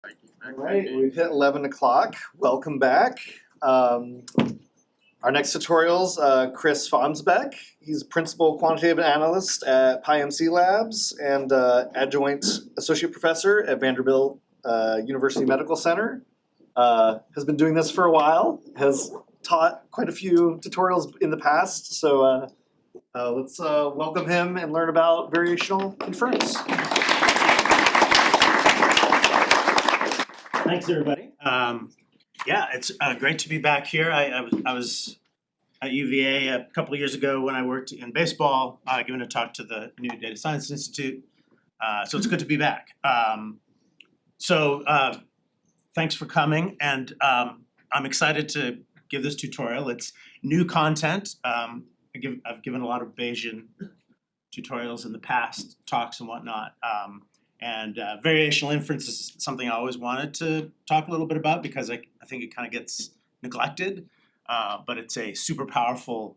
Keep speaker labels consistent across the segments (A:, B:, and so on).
A: Thank you.
B: All right, we've hit 11 o'clock. Welcome back. Our next tutorial's Chris Fonnesbeck. He's principal quantitative analyst at PyMC Labs and adjunct associate professor at Vanderbilt University Medical Center. Has been doing this for a while, has taught quite a few tutorials in the past, so let's welcome him and learn about variational inference.
C: Thanks, everybody. Yeah, it's great to be back here. I was at UVA a couple of years ago when I worked in baseball, giving a talk to the new Data Science Institute. So it's good to be back. Thanks for coming, and I'm excited to give this tutorial. It's new content. I've given a lot of Bayesian tutorials in the past, talks and whatnot. And variational inference is something I always wanted to talk a little bit about because I think it kind of gets neglected, but it's a super powerful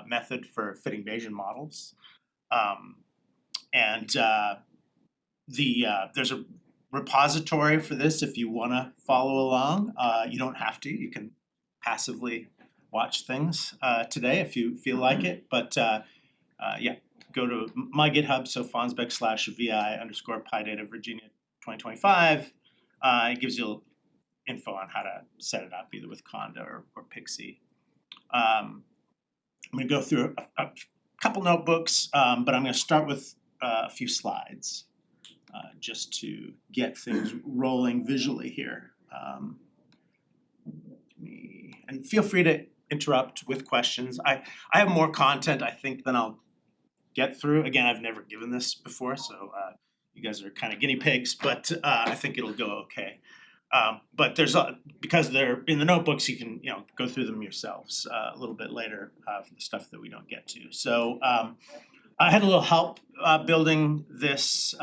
C: method for fitting Bayesian models. There's a repository for this if you want to follow along. You don't have to. You can passively watch things today if you feel like it. But yeah. Go to my GitHub, so Fonnesbeck/VI_PyData Virginia 2025. It gives you info on how to set it up, either with Conda or Pixie. I'm going to go through a couple notebooks, but I'm going to start with a few slides just to get things rolling visually here. And feel free to interrupt with questions. I have more content, I think, than I'll get through. Again, I've never given this before, so you guys are kind of guinea pigs, but I think it'll go okay. But there's because they're in the notebooks, you can go through them yourselves a little bit later for the stuff that we don't get to. So I had a little help building this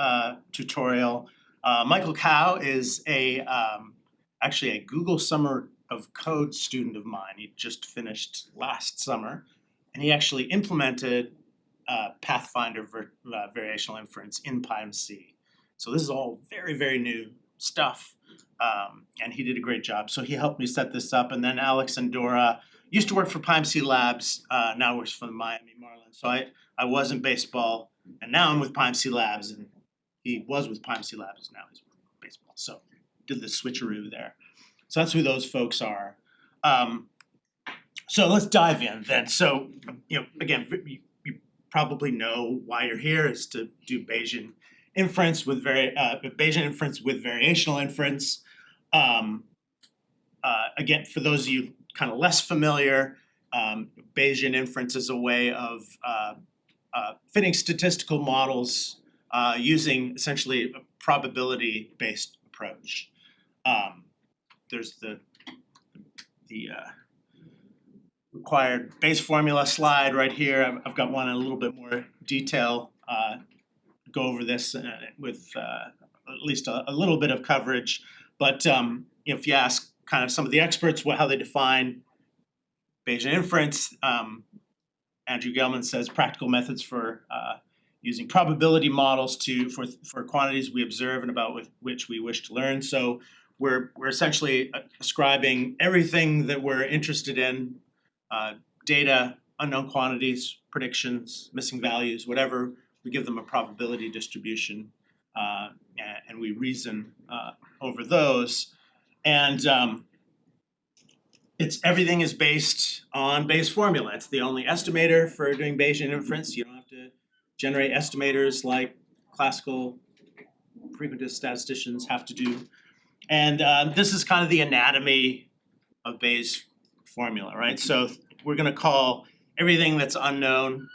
C: tutorial. Michael Cow is actually a Google Summer of Code student of mine. He just finished last summer, and he actually implemented Pathfinder variational inference in PyMC. So this is all very, very new stuff, and he did a great job. So he helped me set this up, and then Alex and Dora used to work for PyMC Labs, now works for the Miami Marlins. So I was in baseball, and now I'm with PyMC Labs, and he was with PyMC Labs, now he's with baseball. So did the switcheroo there. So that's who those folks are. So let's dive in then. So again, probably know why you're here is to do Bayesian inference with variational inference. Again, for those of you kind of less familiar, Bayesian inference is a way of fitting statistical models using essentially a probability-based approach. There's the required base formula slide right here. I've got one in a little bit more detail. Go over this with at least a little bit of coverage. But if you ask kind of some of the experts how they define Bayesian inference, Andrew Gelman says practical methods for using probability models for quantities we observe and about which we wish to learn. So we're essentially ascribing everything that we're interested in. Data, unknown quantities, predictions, missing values, whatever, we give them a probability distribution, and we reason over those. And everything is based on Bayes formula. It's the only estimator for doing Bayesian inference. You don't have to generate estimators like classical frequentist statisticians have to do. And this is kind of the anatomy of Bayes formula, right? So we're going to call everything that's unknown,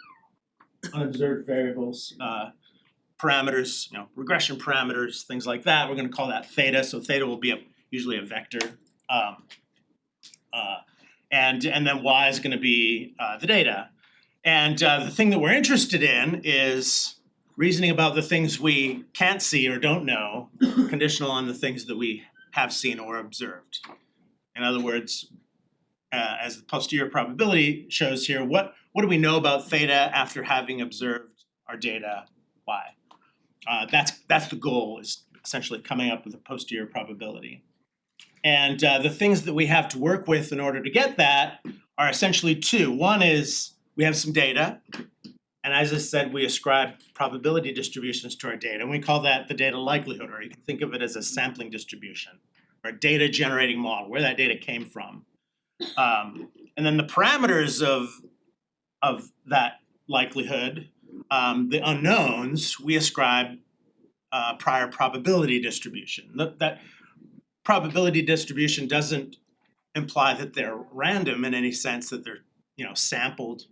C: unobserved variables, parameters, regression parameters, things like that. We're going to call that theta. So theta will be usually a vector, and then y is going to be the data. And the thing that we're interested in is reasoning about the things we can't see or don't know, conditional on the things that we have seen or observed. In other words, as the posterior probability shows here, what do we know about theta after having observed our data y? That's the goal, is essentially coming up with a posterior probability. And the things that we have to work with in order to get that are essentially two. One is we have some data, and as I said, we ascribe probability distributions to our data, and we call that the data likelihood, or you can think of it as a sampling distribution, or a data generating model, where that data came from. And then the parameters of that likelihood, the unknowns, we ascribe prior probability distribution. That probability distribution doesn't imply that they're random in any sense, that they're sampled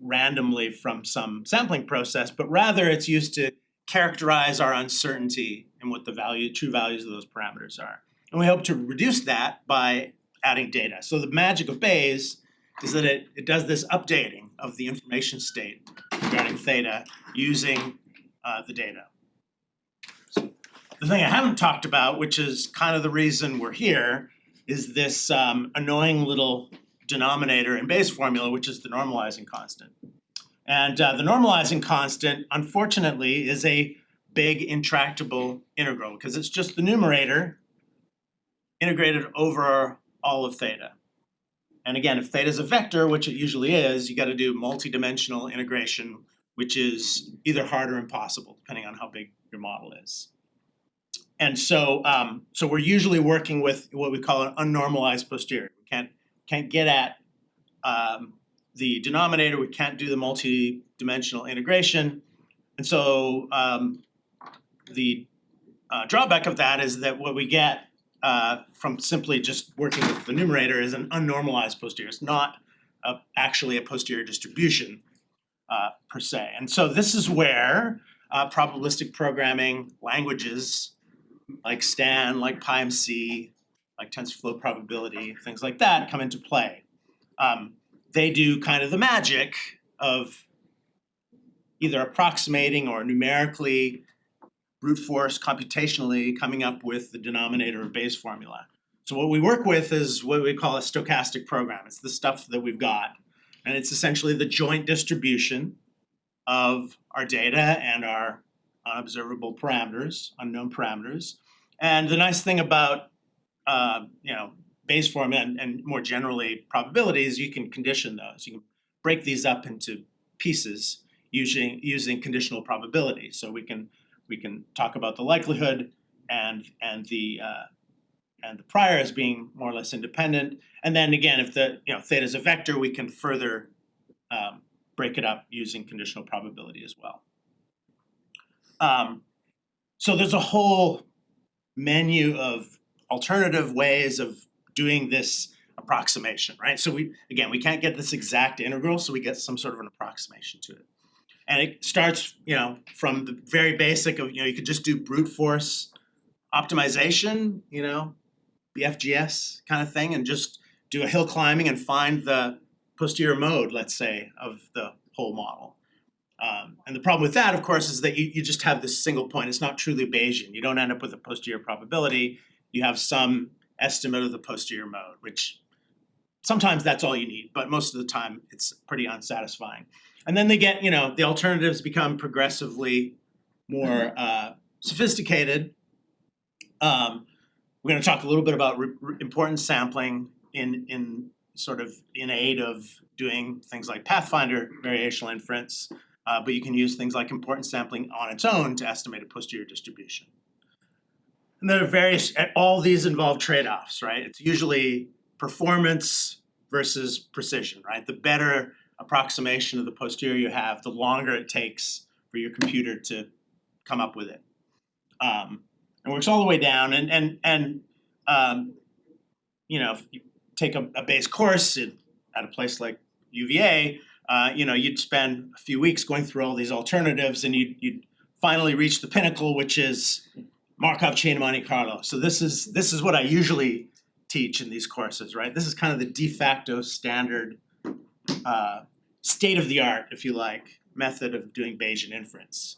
C: randomly from some sampling process, but rather it's used to characterize our uncertainty in what the true values of those parameters are. And we hope to reduce that by adding data. So the magic of Bayes is that it does this updating of the information state regarding theta using the data. So the thing I haven't talked about, which is kind of the reason we're here, is this annoying little denominator in Bayes' formula, which is the normalizing constant. And the normalizing constant, unfortunately, is a big intractable integral because it's just the numerator integrated over all of theta. And again, if theta is a vector, which it usually is, you got to do multidimensional integration, which is either hard or impossible, depending on how big your model is. And so, so we're usually working with what we call an unnormalized posterior. We can't get at the denominator. We can't do the multi-dimensional integration. And so the drawback of that is that what we get from simply just working with the numerator is an unnormalized posterior. It's not actually a posterior distribution per se. And so this is where probabilistic programming languages like Stan, like PyMC, like TensorFlow probability, things like that come into play. They do kind of the magic of either approximating or numerically brute force computationally coming up with the denominator of Bayes' formula. So what we work with is what we call a stochastic program. It's the stuff that we've got. And it's essentially the joint distribution of our data and our unobservable parameters, unknown parameters. And the nice thing about Bayes' formula and more generally probabilities, you can condition those. You can break these up into pieces using conditional probability. So we can talk about the likelihood and the prior as being more or less independent. And then again, if the theta is a vector, we can further break it up using conditional probability as well. So there's a whole menu of alternative ways of doing this approximation, right? So we can't get this exact integral, so we get some sort of an approximation to it. And it starts, from the very basic of, you could just do brute force optimization, BFGS kind of thing, and just do a hill climbing and find the posterior mode, let's say, of the whole model. And the problem with that, of course, is that you just have this single point. It's not truly Bayesian. You don't end up with a posterior probability. You have some estimate of the posterior mode, which sometimes that's all you need, but most of the time it's pretty unsatisfying. And then they get, the alternatives become progressively more sophisticated. We're going to talk a little bit about importance sampling in aid of doing things like Pathfinder, variational inference, but you can use things like importance sampling on its own to estimate a posterior distribution. And there are all these involve trade-offs, right? It's usually performance versus precision, right? The better approximation of the posterior you have, the longer it takes for your computer to come up with it. It works all the way down, and if you take a base course at a place like UVA, you'd spend a few weeks going through all these alternatives, and you'd finally reach the pinnacle, which is Markov Chain Monte Carlo. So this is what I usually teach in these courses, right? This is kind of the de facto standard, state of the art, if you like, method of doing Bayesian inference.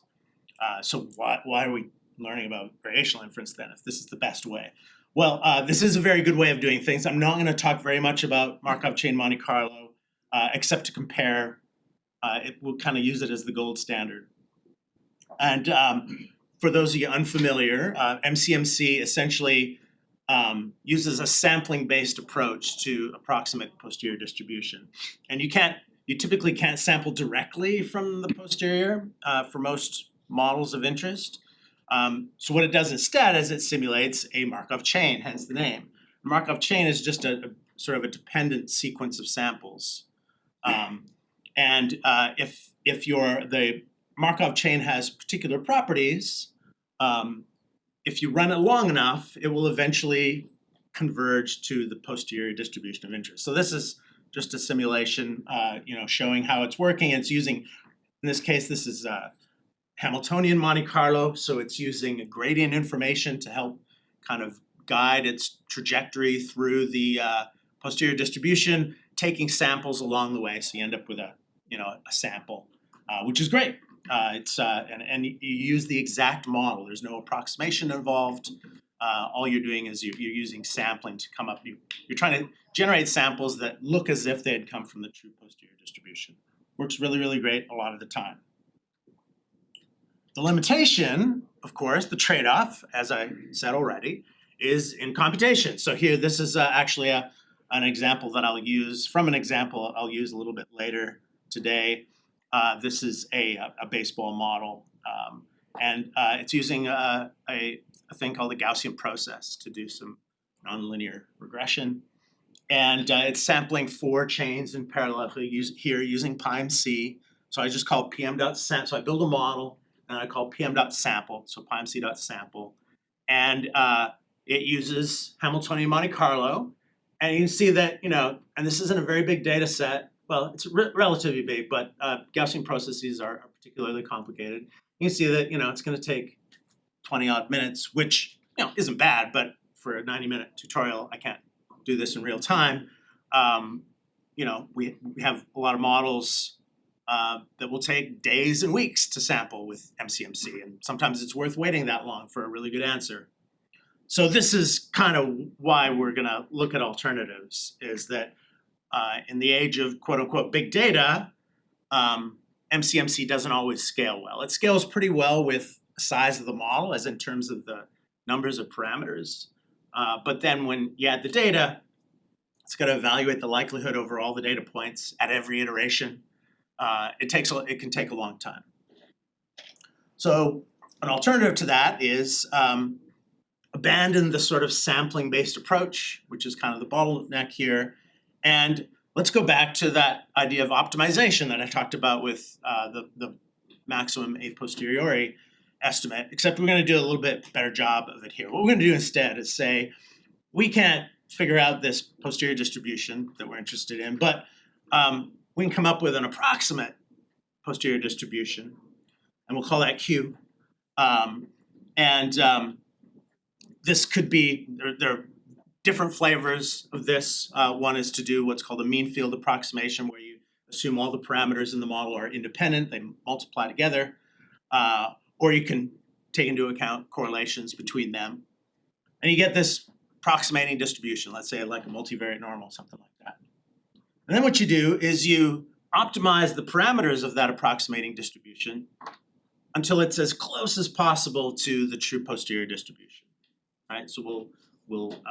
C: So why are we learning about variational inference then, if this is the best way? Well, this is a very good way of doing things. I'm not going to talk very much about Markov Chain Monte Carlo, except to compare. We'll kind of use it as the gold standard. And for those of you unfamiliar, MCMC essentially uses a sampling-based approach to approximate the posterior distribution. And you typically can't sample directly from the posterior for most models of interest. So what it does instead is it simulates a Markov chain, hence the name. A Markov chain is just a sort of a dependent sequence of samples. If the Markov chain has particular properties, if you run it long enough, it will eventually converge to the posterior distribution of interest. So this is just a simulation, showing how it's working. It's using, in this case, this is Hamiltonian Monte Carlo, so it's using a gradient information to help kind of guide its trajectory through the posterior distribution, taking samples along the way. So you end up with a sample, which is great. And you use the exact model. There's no approximation involved. All you're doing is you're using sampling to come up. You're trying to generate samples that look as if they had come from the true posterior distribution. Works really, really great a lot of the time. The limitation, of course, the trade-off, as I said already, is in computation. So here, this is actually an example that I'll use, from an example I'll use a little bit later today. This is a baseball model, and it's using a thing called the Gaussian process to do some nonlinear regression. And it's sampling 4 chains in parallel here using PyMC. So I just call pm.sample. So I build a model, and I call pm.sample, so pymc.sample. And it uses Hamiltonian Monte Carlo. And you can see that, and this isn't a very big data set. Well, it's relatively big, but Gaussian processes are particularly complicated. You can see that, it's going to take 20-odd minutes, which, isn't bad, but for a 90-minute tutorial, I can't do this in real time. We have a lot of models that will take days and weeks to sample with MCMC, and sometimes it's worth waiting that long for a really good answer. So this is kind of why we're going to look at alternatives, is that in the age of quote-unquote big data, MCMC doesn't always scale well. It scales pretty well with the size of the model, as in terms of the numbers of parameters. But then when you add the data, it's got to evaluate the likelihood over all the data points at every iteration. It can take a long time. So an alternative to that is abandon the sort of sampling-based approach, which is kind of the bottleneck here, and let's go back to that idea of optimization that I talked about with the maximum a posteriori estimate, except we're going to do a little bit better job of it here. What we're going to do instead is say, we can't figure out this posterior distribution that we're interested in, but we can come up with an approximate posterior distribution, and we'll call that Q. This could be, there are different flavors of this. One is to do what's called a mean field approximation, where you assume all the parameters in the model are independent, they multiply together, or you can take into account correlations between them. And you get this approximating distribution, let's say like a multivariate normal, something like that. And then what you do is you optimize the parameters of that approximating distribution until it's as close as possible to the true posterior distribution. Right? So we'll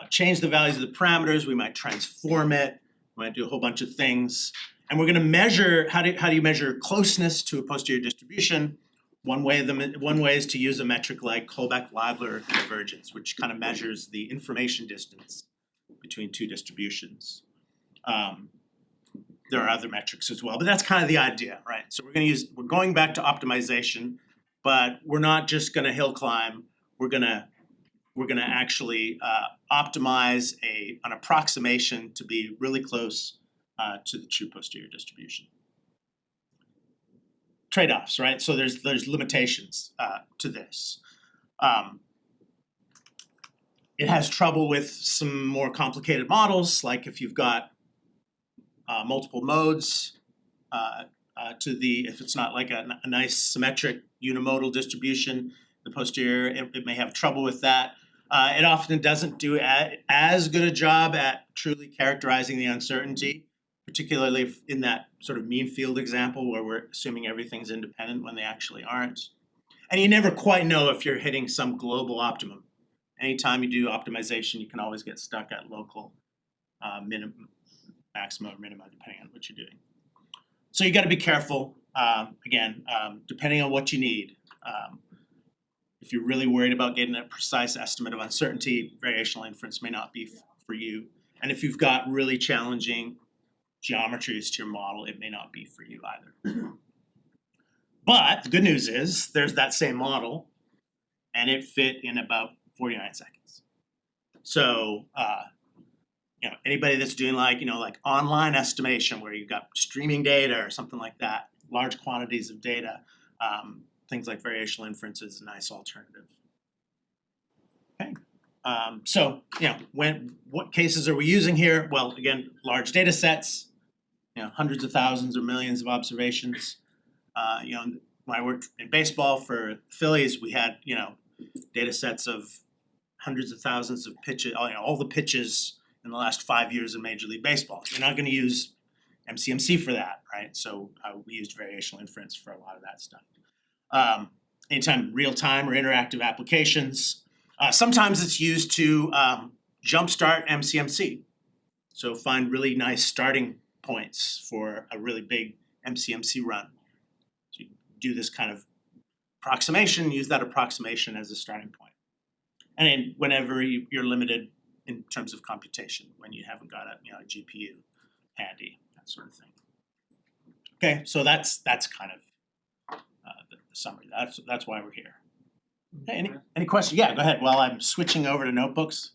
C: change the values of the parameters. We might transform it. We might do a whole bunch of things. And we're going to measure, how do you measure closeness to a posterior distribution? One way is to use a metric like Kolbeck-Leibler divergence, which kind of measures the information distance between two distributions. There are other metrics as well, but that's kind of the idea, right? So we're going back to optimization, but we're not just going to hill climb. We're going to actually optimize an approximation to be really close to the true posterior distribution. Trade-offs, right? So there's limitations to this. It has trouble with some more complicated models, like if you've got multiple modes if it's not like a nice symmetric unimodal distribution, the posterior, it may have trouble with that. It often doesn't do as good a job at truly characterizing the uncertainty, particularly in that sort of mean field example where we're assuming everything's independent when they actually aren't. And you never quite know if you're hitting some global optimum. Anytime you do optimization, you can always get stuck at local minimum, maximum, or minimum, depending on what you're doing. So you got to be careful. Again, depending on what you need. If you're really worried about getting a precise estimate of uncertainty, variational inference may not be for you. And if you've got really challenging geometries to your model, it may not be for you either. But the good news is there's that same model, and it fit in about 49 seconds. So anybody that's doing like online estimation where you've got streaming data or something like that, large quantities of data, things like variational inference is a nice alternative. Okay. So what cases are we using here? Well, again, large data sets, hundreds of thousands or millions of observations. When I worked in baseball for Phillies, we had data sets of hundreds of thousands of pitches, all the pitches in the last 5 years of Major League Baseball. You're not going to use MCMC for that, right? So we used variational inference for a lot of that stuff. Anytime real-time or interactive applications. Sometimes it's used to jumpstart MCMC. So find really nice starting points for a really big MCMC run. So you do this kind of approximation, use that approximation as a starting point. And then whenever you're limited in terms of computation, when you haven't got a GPU handy, that sort of thing. Okay, so that's kind of the summary. That's why we're here. Okay, any questions? Yeah, go ahead. While I'm switching over to notebooks.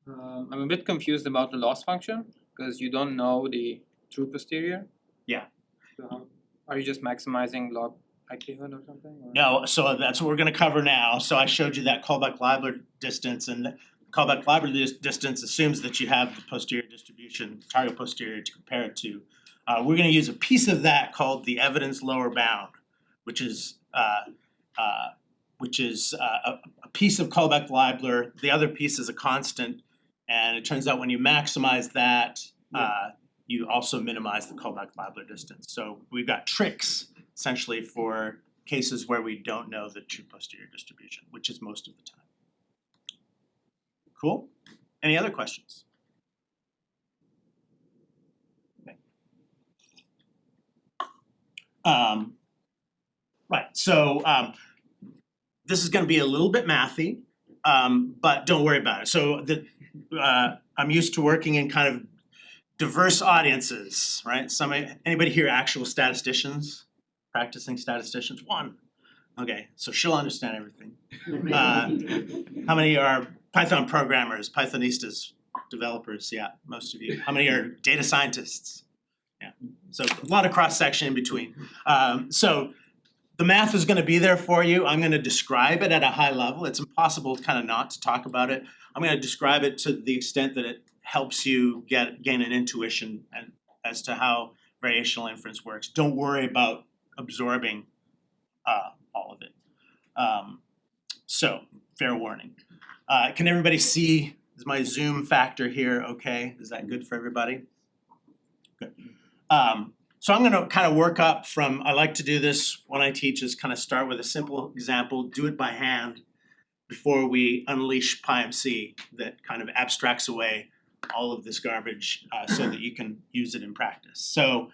A: I'm a bit confused about the loss function because you don't know the true posterior.
C: Yeah.
A: So are you just maximizing log likelihood or something? Or?
C: No, so that's what we're going to cover now. So I showed you that callback-Leibler distance, and the callback-Leibler distance assumes that you have the posterior distribution, target posterior, to compare it to. We're going to use a piece of that called the evidence lower bound, which is a piece of callback-Leibler. The other piece is a constant, and it turns out when you maximize that, you also minimize the callback-Leibler distance. So we've got tricks essentially for cases where we don't know the true posterior distribution, which is most of the time. Cool? Any other questions? Okay. Right, so this is going to be a little bit mathy, but don't worry about it. So I'm used to working in kind of diverse audiences, right? Anybody here actual statisticians? Practicing statisticians? One. Okay, so she'll understand everything. How many are Python programmers, Pythonistas, developers? Yeah, most of you. How many are data scientists? Yeah, so a lot of cross-section in between. So the math is going to be there for you. I'm going to describe it at a high level. It's impossible kind of not to talk about it. I'm going to describe it to the extent that it helps you gain an intuition as to how variational inference works. Don't worry about absorbing all of it. So, fair warning. Can everybody see, is my zoom factor here okay? Is that good for everybody? Good. So I'm going to kind of work up from, I like to do this when I teach, is kind of start with a simple example, do it by hand before we unleash PyMC that kind of abstracts away all of this garbage so that you can use it in practice. So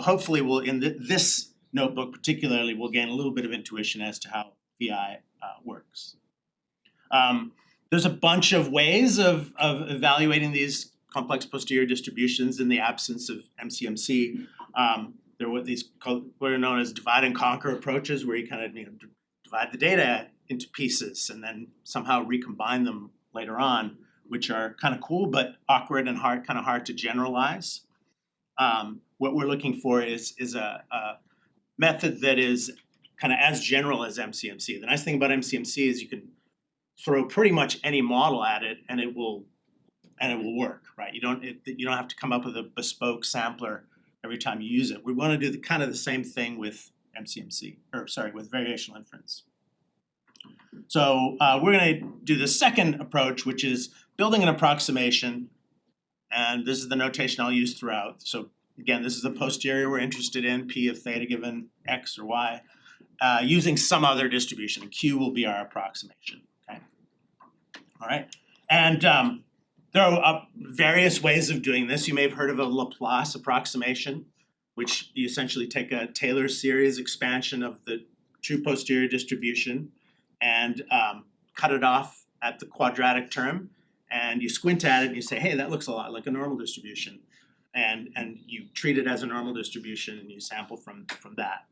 C: hopefully we'll, in this notebook particularly, we'll gain a little bit of intuition as to how VI works. There's a bunch of ways of evaluating these complex posterior distributions in the absence of MCMC. There are what are known as divide and conquer approaches, where you kind of divide the data into pieces and then somehow recombine them later on, which are kind of cool but awkward and kind of hard to generalize. What we're looking for is a method that is kind of as general as MCMC. The nice thing about MCMC is you can throw pretty much any model at it and it will work, right? You don't have to come up with a bespoke sampler every time you use it. We want to do kind of the same thing with with variational inference. So we're going to do the second approach, which is building an approximation, and this is the notation I'll use throughout. So again, this is the posterior we're interested in, P of theta given X or Y, using some other distribution. Q will be our approximation, okay? All right, and there are various ways of doing this. You may have heard of a Laplace approximation, which you essentially take a Taylor series expansion of the true posterior distribution and cut it off at the quadratic term, and you squint at it and you say, hey, that looks a lot like a normal distribution. And you treat it as a normal distribution and you sample from that.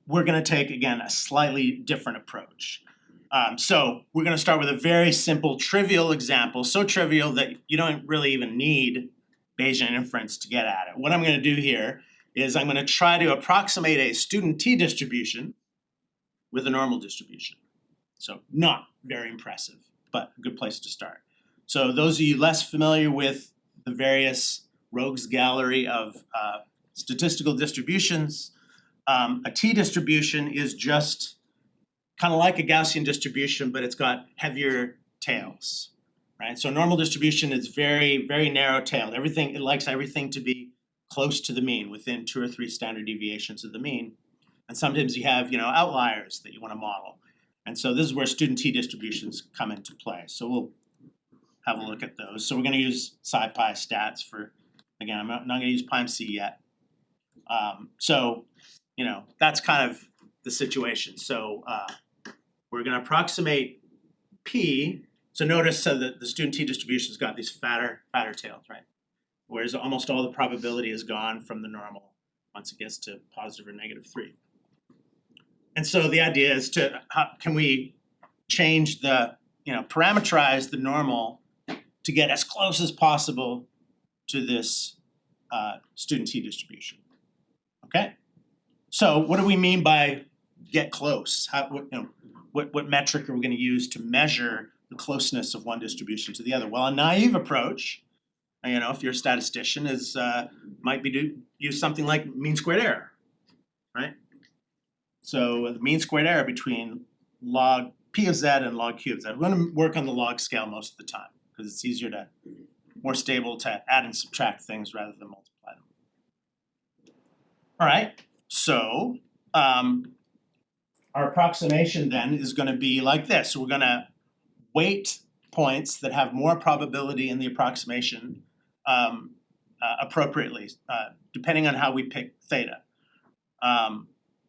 C: We're gonna take, again, a slightly different approach. So we're gonna start with a very simple, trivial example, so trivial that you don't really even need Bayesian inference to get at it. What I'm gonna do here is I'm gonna try to approximate a student t distribution with a normal distribution. So not very impressive, but a good place to start. So those of you less familiar with the various rogues gallery of statistical distributions, a t distribution is just kind of like a Gaussian distribution, but it's got heavier tails, right? So a normal distribution is very, very narrow-tailed. It likes everything to be close to the mean, within 2 or 3 standard deviations of the mean. And sometimes you have, outliers that you want to model. And so this is where student t distributions come into play. So we'll have a look at those. So we're going to use SciPy stats for, again, I'm not going to use PyMC yet. So, that's kind of the situation. So we're going to approximate P. So notice that the student t distribution's got these fatter tails, right? Whereas almost all the probability is gone from the normal once it gets to positive or negative 3. And so the idea is how can we change the, parameterize the normal to get as close as possible to this student t distribution, okay? So what do we mean by get close? What metric are we going to use to measure the closeness of one distribution to the other? Well, a naive approach, if you're a statistician, might be to use something like mean squared error, right? So the mean squared error between log p of z and log q of z. We're going to work on the log scale most of the time because it's easier more stable to add and subtract things rather than multiply them. All right, so our approximation then is going to be like this. So we're going to weight points that have more probability in the approximation appropriately, depending on how we pick theta.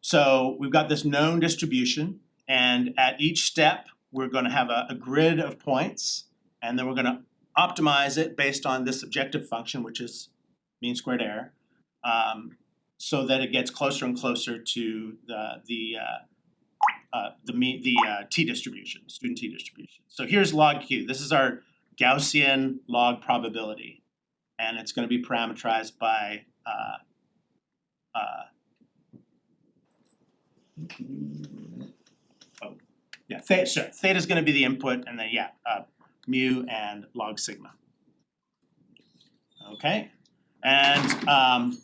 C: So we've got this known distribution, and at each step, we're going to have a grid of points, and then we're going to optimize it based on this objective function, which is mean squared error, so that it gets closer and closer to the t distribution, student t distribution. So here's log q. This is our Gaussian log probability, and it's going to be parameterized by theta is going to be the input, and then mu and log sigma. Okay, and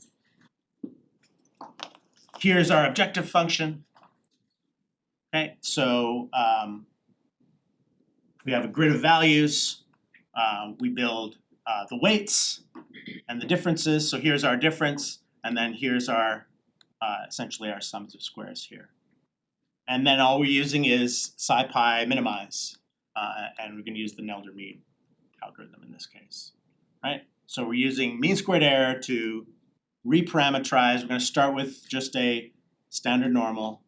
C: here's our objective function. Okay, so we have a grid of values. We build the weights and the differences. So here's our difference, and then here's our essentially our sums of squares here. And then all we're using is SciPy minimize, and we're going to use the Nelder-Mead algorithm in this case, right? So we're using mean squared error to reparameterize. We're going to start with just a standard normal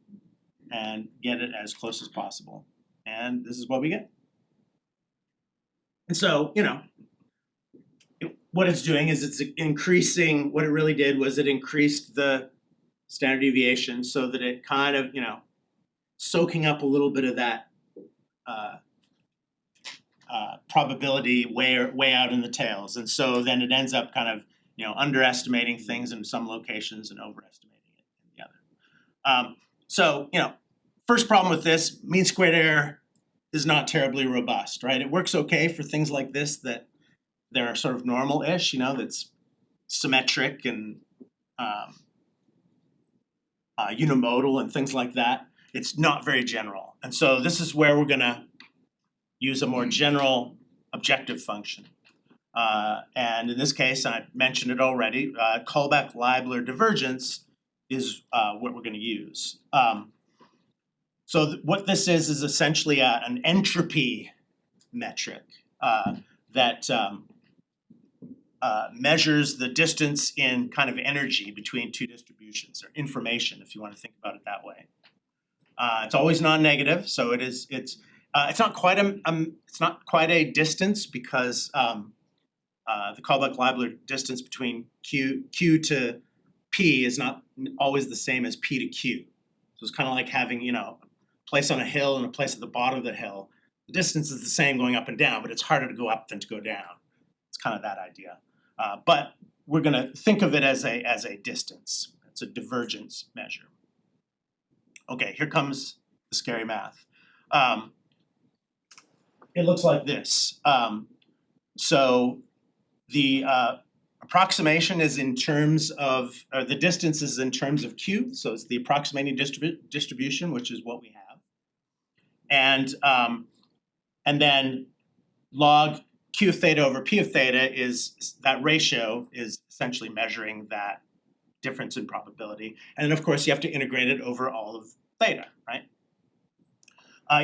C: and get it as close as possible. And this is what we get. And so, what it's doing is it's increasing, what it really did was it increased the standard deviation so that it kind of, soaking up a little bit of that probability way out in the tails. And so then it ends up kind of, underestimating things in some locations and overestimating it in the other. So, first problem with this, mean squared error is not terribly robust, right? It works okay for things like this that they're sort of normal-ish, that's symmetric and unimodal and things like that. It's not very general. And so this is where we're going to use a more general objective function. And in this case, I mentioned it already, callback Leibler divergence what we're going to use. So what this is essentially an entropy metric that measures the distance in kind of energy between two distributions, or information, if you want to think about it that way. It's always non-negative, so it's not quite a distance, because the Kullback-Leibler distance between Q to P is not always the same as P to Q. So it's kind of like having, a place on a hill and a place at the bottom of the hill. The distance is the same going up and down, but it's harder to go up than to go down. It's kind of that idea. But we're going to think of it as a distance. It's a divergence measure. Okay, here comes the scary math. It looks like this. So the approximation is in terms of, or the distance is in terms of Q, so it's the approximating distribution, which is what we have. And then log Q of theta over P of theta is, that ratio is essentially measuring that difference in probability. And then of course you have to integrate it over all of theta, right?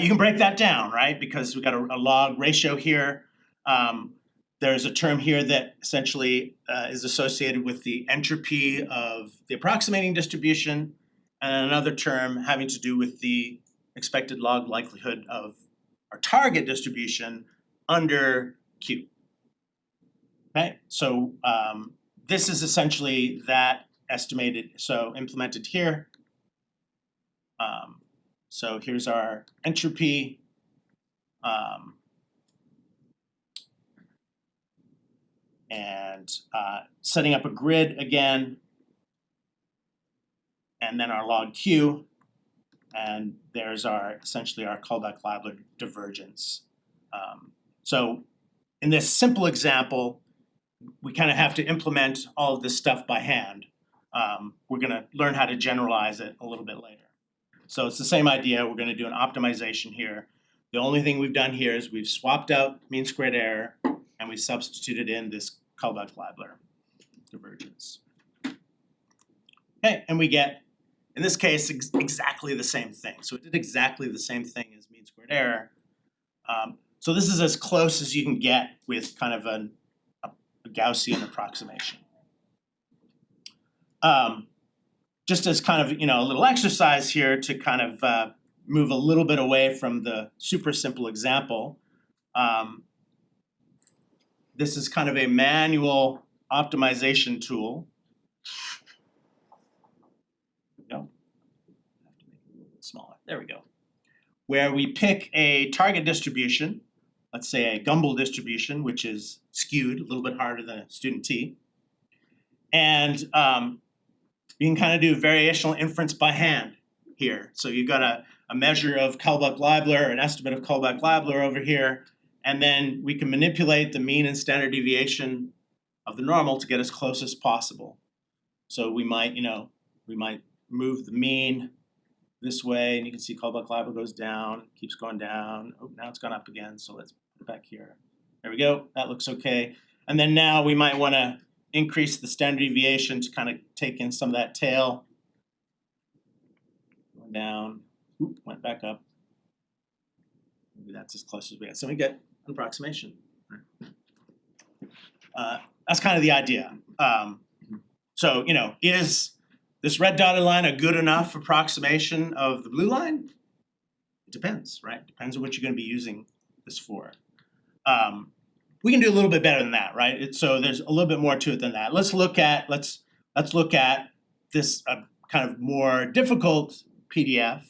C: You can break that down, right? Because we've got a log ratio here. There's a term here that essentially is associated with the entropy of the approximating distribution, and another term having to do with the expected log likelihood of our target distribution under Q. Okay, so this is essentially that estimated, so implemented here. So here's our entropy. And setting up a grid again, and then our log Q, and there's essentially our Kullback-Leibler divergence. So in this simple example, we kind of have to implement all of this stuff by hand. We're going to learn how to generalize it a little bit later. So it's the same idea. We're going to do an optimization here. The only thing we've done here is we've swapped out mean squared error, and we substituted in this Kullback-Leibler divergence. Okay, and we get, in this case, exactly the same thing. So it did exactly the same thing as mean squared error. So this is as close as you can get with kind of a Gaussian approximation. Just as kind of, a little exercise here to kind of move a little bit away from the super simple example. This is kind of a manual optimization tool. No, I have to make it a little bit smaller. There we go. Where we pick a target distribution, let's say a Gumbel distribution, which is skewed, a little bit harder than a student T. And you can kind of do variational inference by hand here. So you've got a measure of Kullback-Leibler, an estimate of Kullback-Leibler over here. And then we can manipulate the mean and standard deviation of the normal to get as close as possible. So we might, move the mean this way, and you can see Kullback-Leibler goes down, keeps going down. Oh, now it's gone up again, so let's put it back here. There we go, that looks okay. And then now we might want to increase the standard deviation to kind of take in some of that tail. Going down, went back up. Maybe that's as close as we get. So we get an approximation. That's kind of the idea. So, is this red dotted line a good enough approximation of the blue line? It depends, right? Depends on what you're going to be using this for. We can do a little bit better than that, right? So there's a little bit more to it than that. Let's look at this kind of more difficult PDF,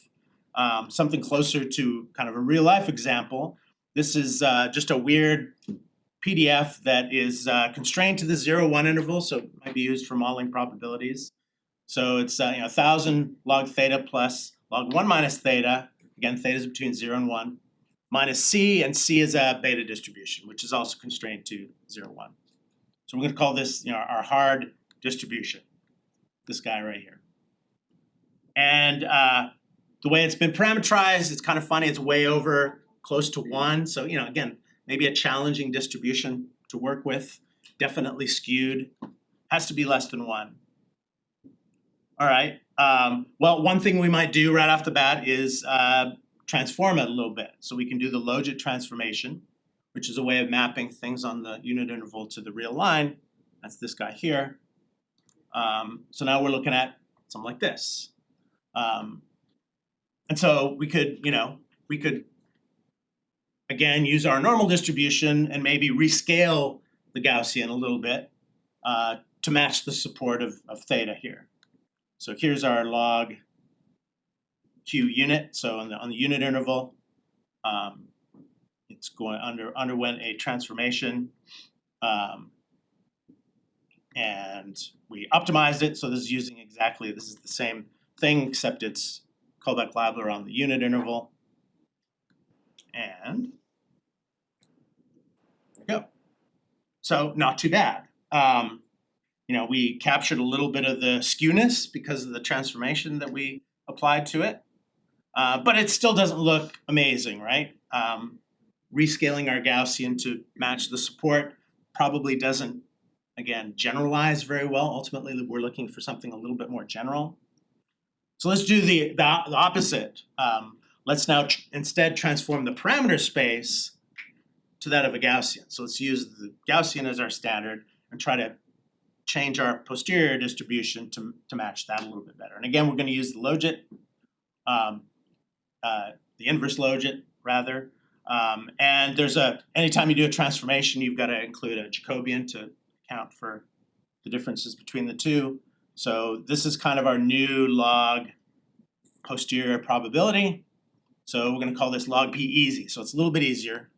C: something closer to kind of a real life example. This is just a weird PDF that is constrained to the 0-1 interval, so it might be used for modeling probabilities. So it's 1,000 log theta plus log 1 minus theta. Again, theta is between 0 and 1. Minus c, and c is a beta distribution, which is also constrained to 0, 1. So we're going to call this our hard distribution, this guy right here. And the way it's been parameterized, it's kind of funny. It's way over close to 1. So, again, maybe a challenging distribution to work with. Definitely skewed. Has to be less than 1. All right. Well, one thing we might do right off the bat is transform it a little bit. So we can do the logit transformation, which is a way of mapping things on the unit interval to the real line. That's this guy here. So now we're looking at something like this. And so we could, again, use our normal distribution and maybe rescale the Gaussian a little bit to match the support of theta here. So here's our log Q unit. So on the unit interval, it's underwent a transformation, and we optimized it. So this is using this is the same thing, except it's Kullback-Leibler on the unit interval. And there we go. So not too bad. We captured a little bit of the skewness because of the transformation that we applied to it. But it still doesn't look amazing, right? Rescaling our Gaussian to match the support probably doesn't, again, generalize very well. Ultimately, we're looking for something a little bit more general. So let's do the opposite. Let's now instead transform the parameter space to that of a Gaussian. So let's use the Gaussian as our standard and try to change our posterior distribution to match that a little bit better. And again, we're going to use the logit, the inverse logit rather. And there's anytime you do a transformation, you've got to include a Jacobian to account for the differences between the two. So this is kind of our new log posterior probability. So we're going to call this log P easy. So it's a little bit easier.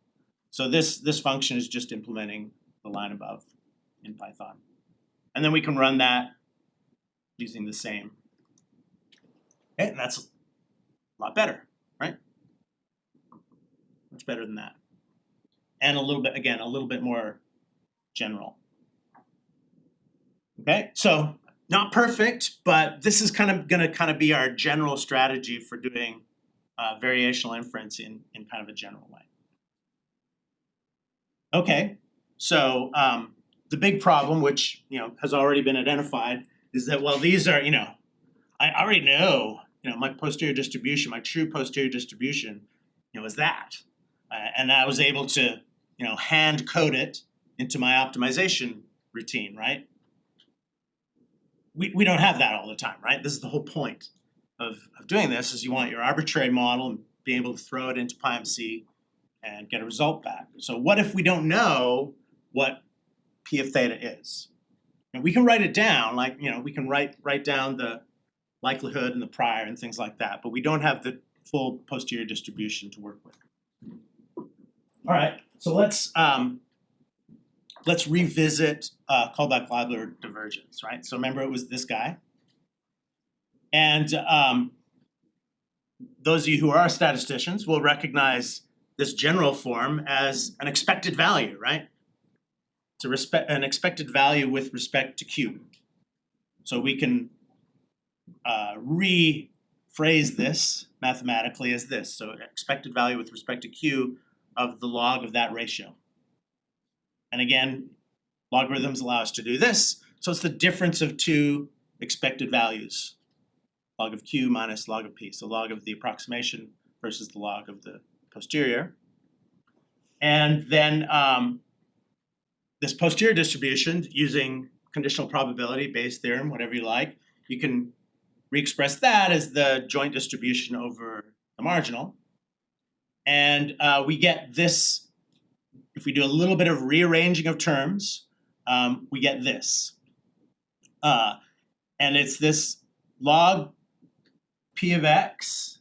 C: So this function is just implementing the line above in Python. And then we can run that using the same. Okay, and that's a lot better, right? Much better than that. And a little bit more general. Okay, so not perfect, but this is going to be our general strategy for doing variational inference in kind of a general way. Okay, so the big problem, which has already been identified, is that these are I already know my posterior distribution, my true posterior distribution, is that, and I was able to hand code it into my optimization routine, right? We don't have that all the time, right? This is the whole point of doing this, is you want your arbitrary model and be able to throw it into PyMC and get a result back. So what if we don't know what P of theta is? And we can write it down, like we can write down the likelihood and the prior and things like that, but we don't have the full posterior distribution to work with. All right, so let's revisit Kullback-Leibler divergence, right? So remember, it was this guy. And those of you who are statisticians will recognize this general form as an expected value, right? It's an expected value with respect to Q. So we can rephrase this mathematically as this. So expected value with respect to Q of the log of that ratio. And again, logarithms allow us to do this. So it's the difference of two expected values, log of Q minus log of P. So log of the approximation versus the log of the posterior. And then this posterior distribution, using conditional probability, Bayes' theorem, whatever you like, you can re-express that as the joint distribution over the marginal. And we get this, if we do a little bit of rearranging of terms, we get this. And it's this log P of x,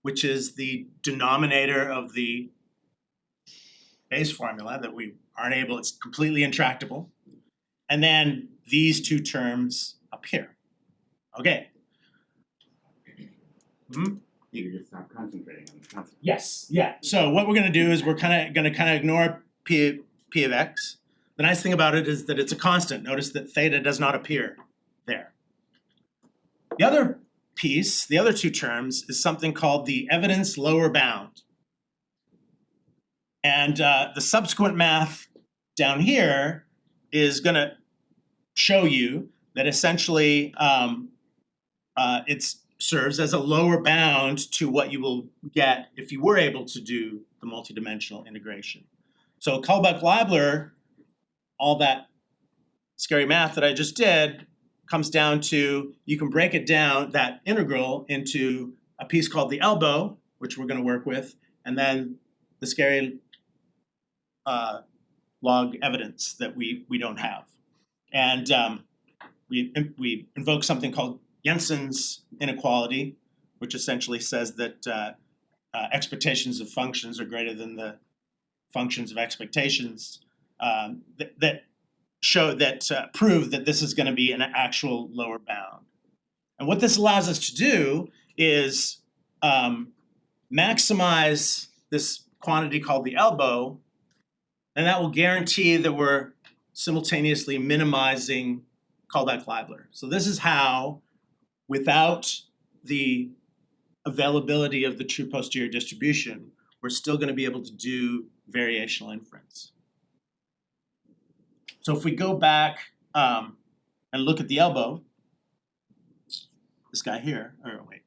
C: which is the denominator of the Bayes formula that we aren't able, it's completely intractable. And then these two terms up here. Okay.
D: You just stop concentrating on the concept.
C: Yes, yeah. So what we're going to do is we're going to ignore P of x. The nice thing about it is that it's a constant. Notice that theta does not appear there. The other piece, the other two terms, is something called the evidence lower bound. And the subsequent math down here is going to show you that essentially it serves as a lower bound to what you will get if you were able to do the multidimensional integration. So Kullback-Leibler, all that scary math that I just did, comes down to, you can break it down, that integral, into a piece called the elbow, which we're going to work with, and then the scary log evidence that we don't have. And we invoke something called Jensen's inequality, which essentially says that expectations of functions are greater than the functions of expectations, that show that prove that this is going to be an actual lower bound. And what this allows us to do is maximize this quantity called the elbow, and that will guarantee that we're simultaneously minimizing Kullback-Leibler. So this is how, without the availability of the true posterior distribution, we're still going to be able to do variational inference. So if we go back and look at the elbow, this guy here, or wait,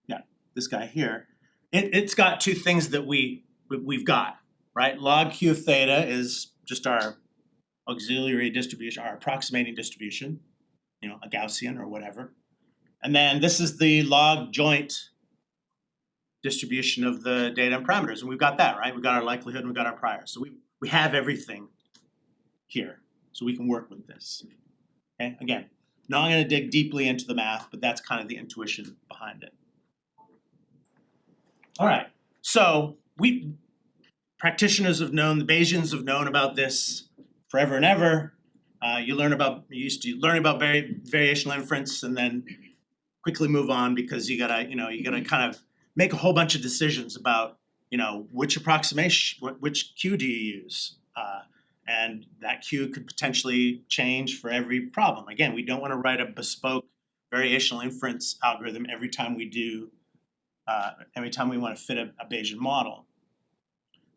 C: yeah, this guy here, it's got two things that we've got, right? Log Q of theta is just our auxiliary distribution, our approximating distribution, you know, a Gaussian or whatever. And then this is the log joint distribution of the data and parameters. And we've got that, right? We've got our likelihood and we've got our prior. So we have everything here. So we can work with this. Okay, again, not going to dig deeply into the math, but that's kind of the intuition behind it. All right, so practitioners have known, the Bayesians have known about this forever and ever. You used to learn about variational inference and then quickly move on, because you gotta kind of make a whole bunch of decisions about, which approximation, which Q do you use? And that Q could potentially change for every problem. Again, we don't want to write a bespoke variational inference algorithm every time we want to fit a Bayesian model.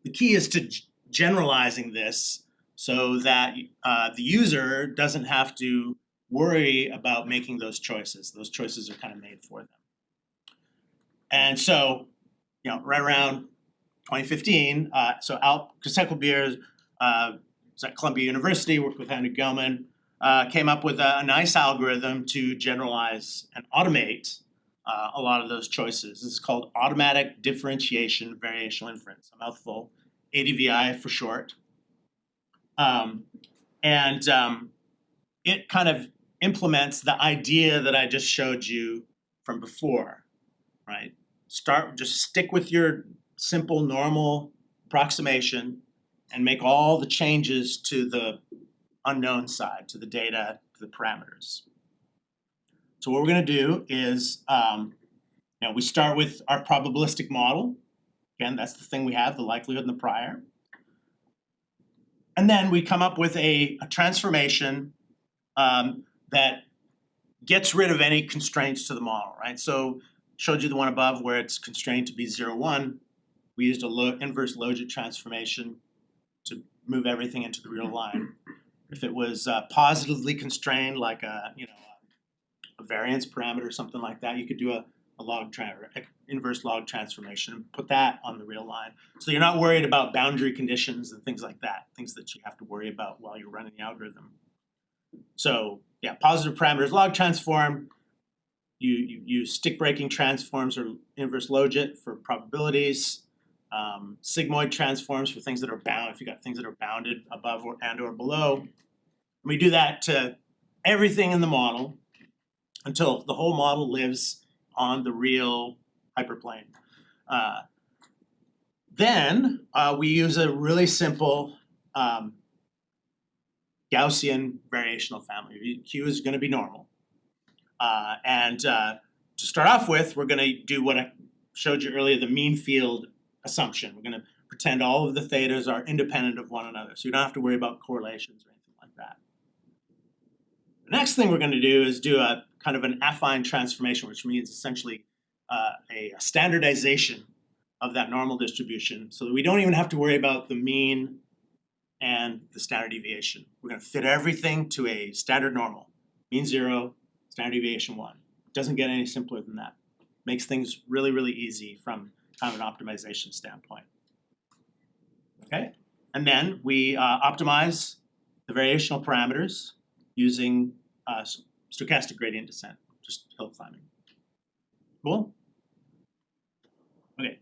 C: The key is to generalizing this so that the user doesn't have to worry about making those choices. Those choices are kind of made for them. And so, right around 2015, so Al Kusekelbier was at Columbia University, worked with Andrew Gelman, came up with a nice algorithm to generalize and automate a lot of those choices. This is called automatic differentiation variational inference, a mouthful, ADVI for short. It kind of implements the idea that I just showed you from before, right? Just stick with your simple, normal approximation and make all the changes to the unknown side, to the data, to the parameters. So what we're going to do is, we start with our probabilistic model. Again, that's the thing we have, the likelihood and the prior. And then we come up with a transformation that gets rid of any constraints to the model, right? So showed you the one above where it's constrained to be 0, 1. We used a inverse logit transformation to move everything into the real line. If it was positively constrained, like a variance parameter or something like that, you could do a inverse log transformation and put that on the real line. So you're not worried about boundary conditions and things like that, things that you have to worry about while you're running the algorithm. So yeah, positive parameters log transform. You use stick breaking transforms or inverse logit for probabilities. Sigmoid transforms for things that are bound, if you got things that are bounded above or below. And we do that to everything in the model until the whole model lives on the real hyperplane. Then we use a really simple Gaussian variational family. Q is going to be normal. To start off with, we're going to do what I showed you earlier, the mean field assumption. We're going to pretend all of the thetas are independent of one another, so you don't have to worry about correlations or anything like that. The next thing we're going to do is do a kind of an affine transformation, which means essentially a standardization of that normal distribution, so that we don't even have to worry about the mean and the standard deviation. We're going to fit everything to a standard normal, mean 0, standard deviation 1. doesn't get any simpler than that. Makes things really, really easy from kind of an optimization standpoint. Okay, and then we optimize the variational parameters using stochastic gradient descent, just hill climbing. Cool? Okay.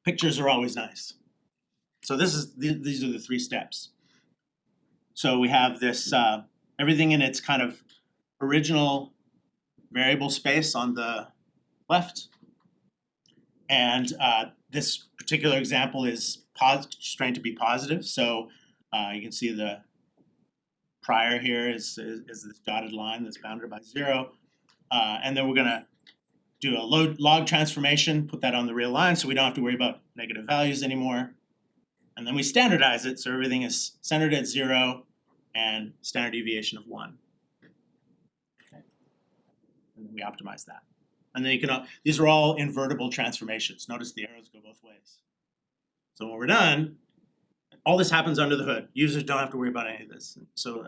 C: Pictures are always nice. So these are the 3 steps. So we have this, everything in its kind of original variable space on the left. And this particular example is constrained to be positive. So you can see the prior here is this dotted line that's bounded by 0. And then we're going to do a log transformation, put that on the real line so we don't have to worry about negative values anymore. And then we standardize it so everything is centered at 0 and standard deviation of 1. Okay. And then we optimize that. And then you can, these are all invertible transformations. Notice the arrows go both ways. So when we're done, all this happens under the hood. Users don't have to worry about any of this. So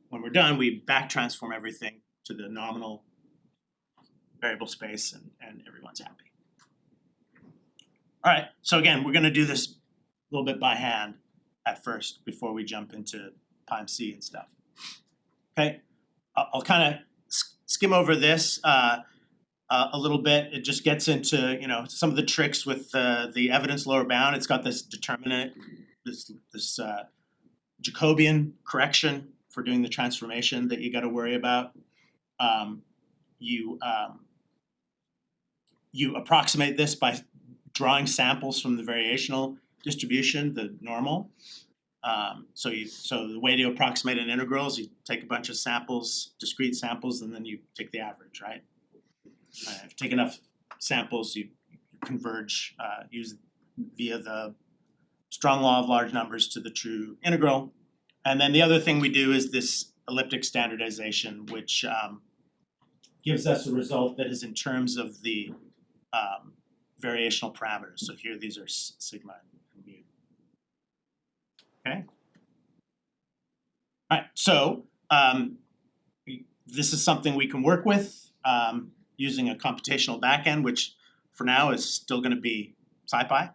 C: when we're done, we back transform everything to the nominal variable space and everyone's happy. All right, so again, we're going to do this a little bit by hand at first before we jump into PyMC and stuff. Okay, I'll kind of skim over this a little bit. It just gets into some of the tricks with the evidence lower bound. It's got this determinant, this Jacobian correction for doing the transformation that you got to worry about. You approximate this by drawing samples from the variational distribution, the normal. So the way to approximate an integral is you take a bunch of samples, discrete samples, and then you take the average, right? If you take enough samples, you converge, use via the strong law of large numbers to the true integral. And then the other thing we do is this elliptic standardization, which gives us a result that is in terms of the variational parameters. So here these are sigma and mu. Okay. All right. So this is something we can work with using a computational backend, which for now is still going to be SciPy.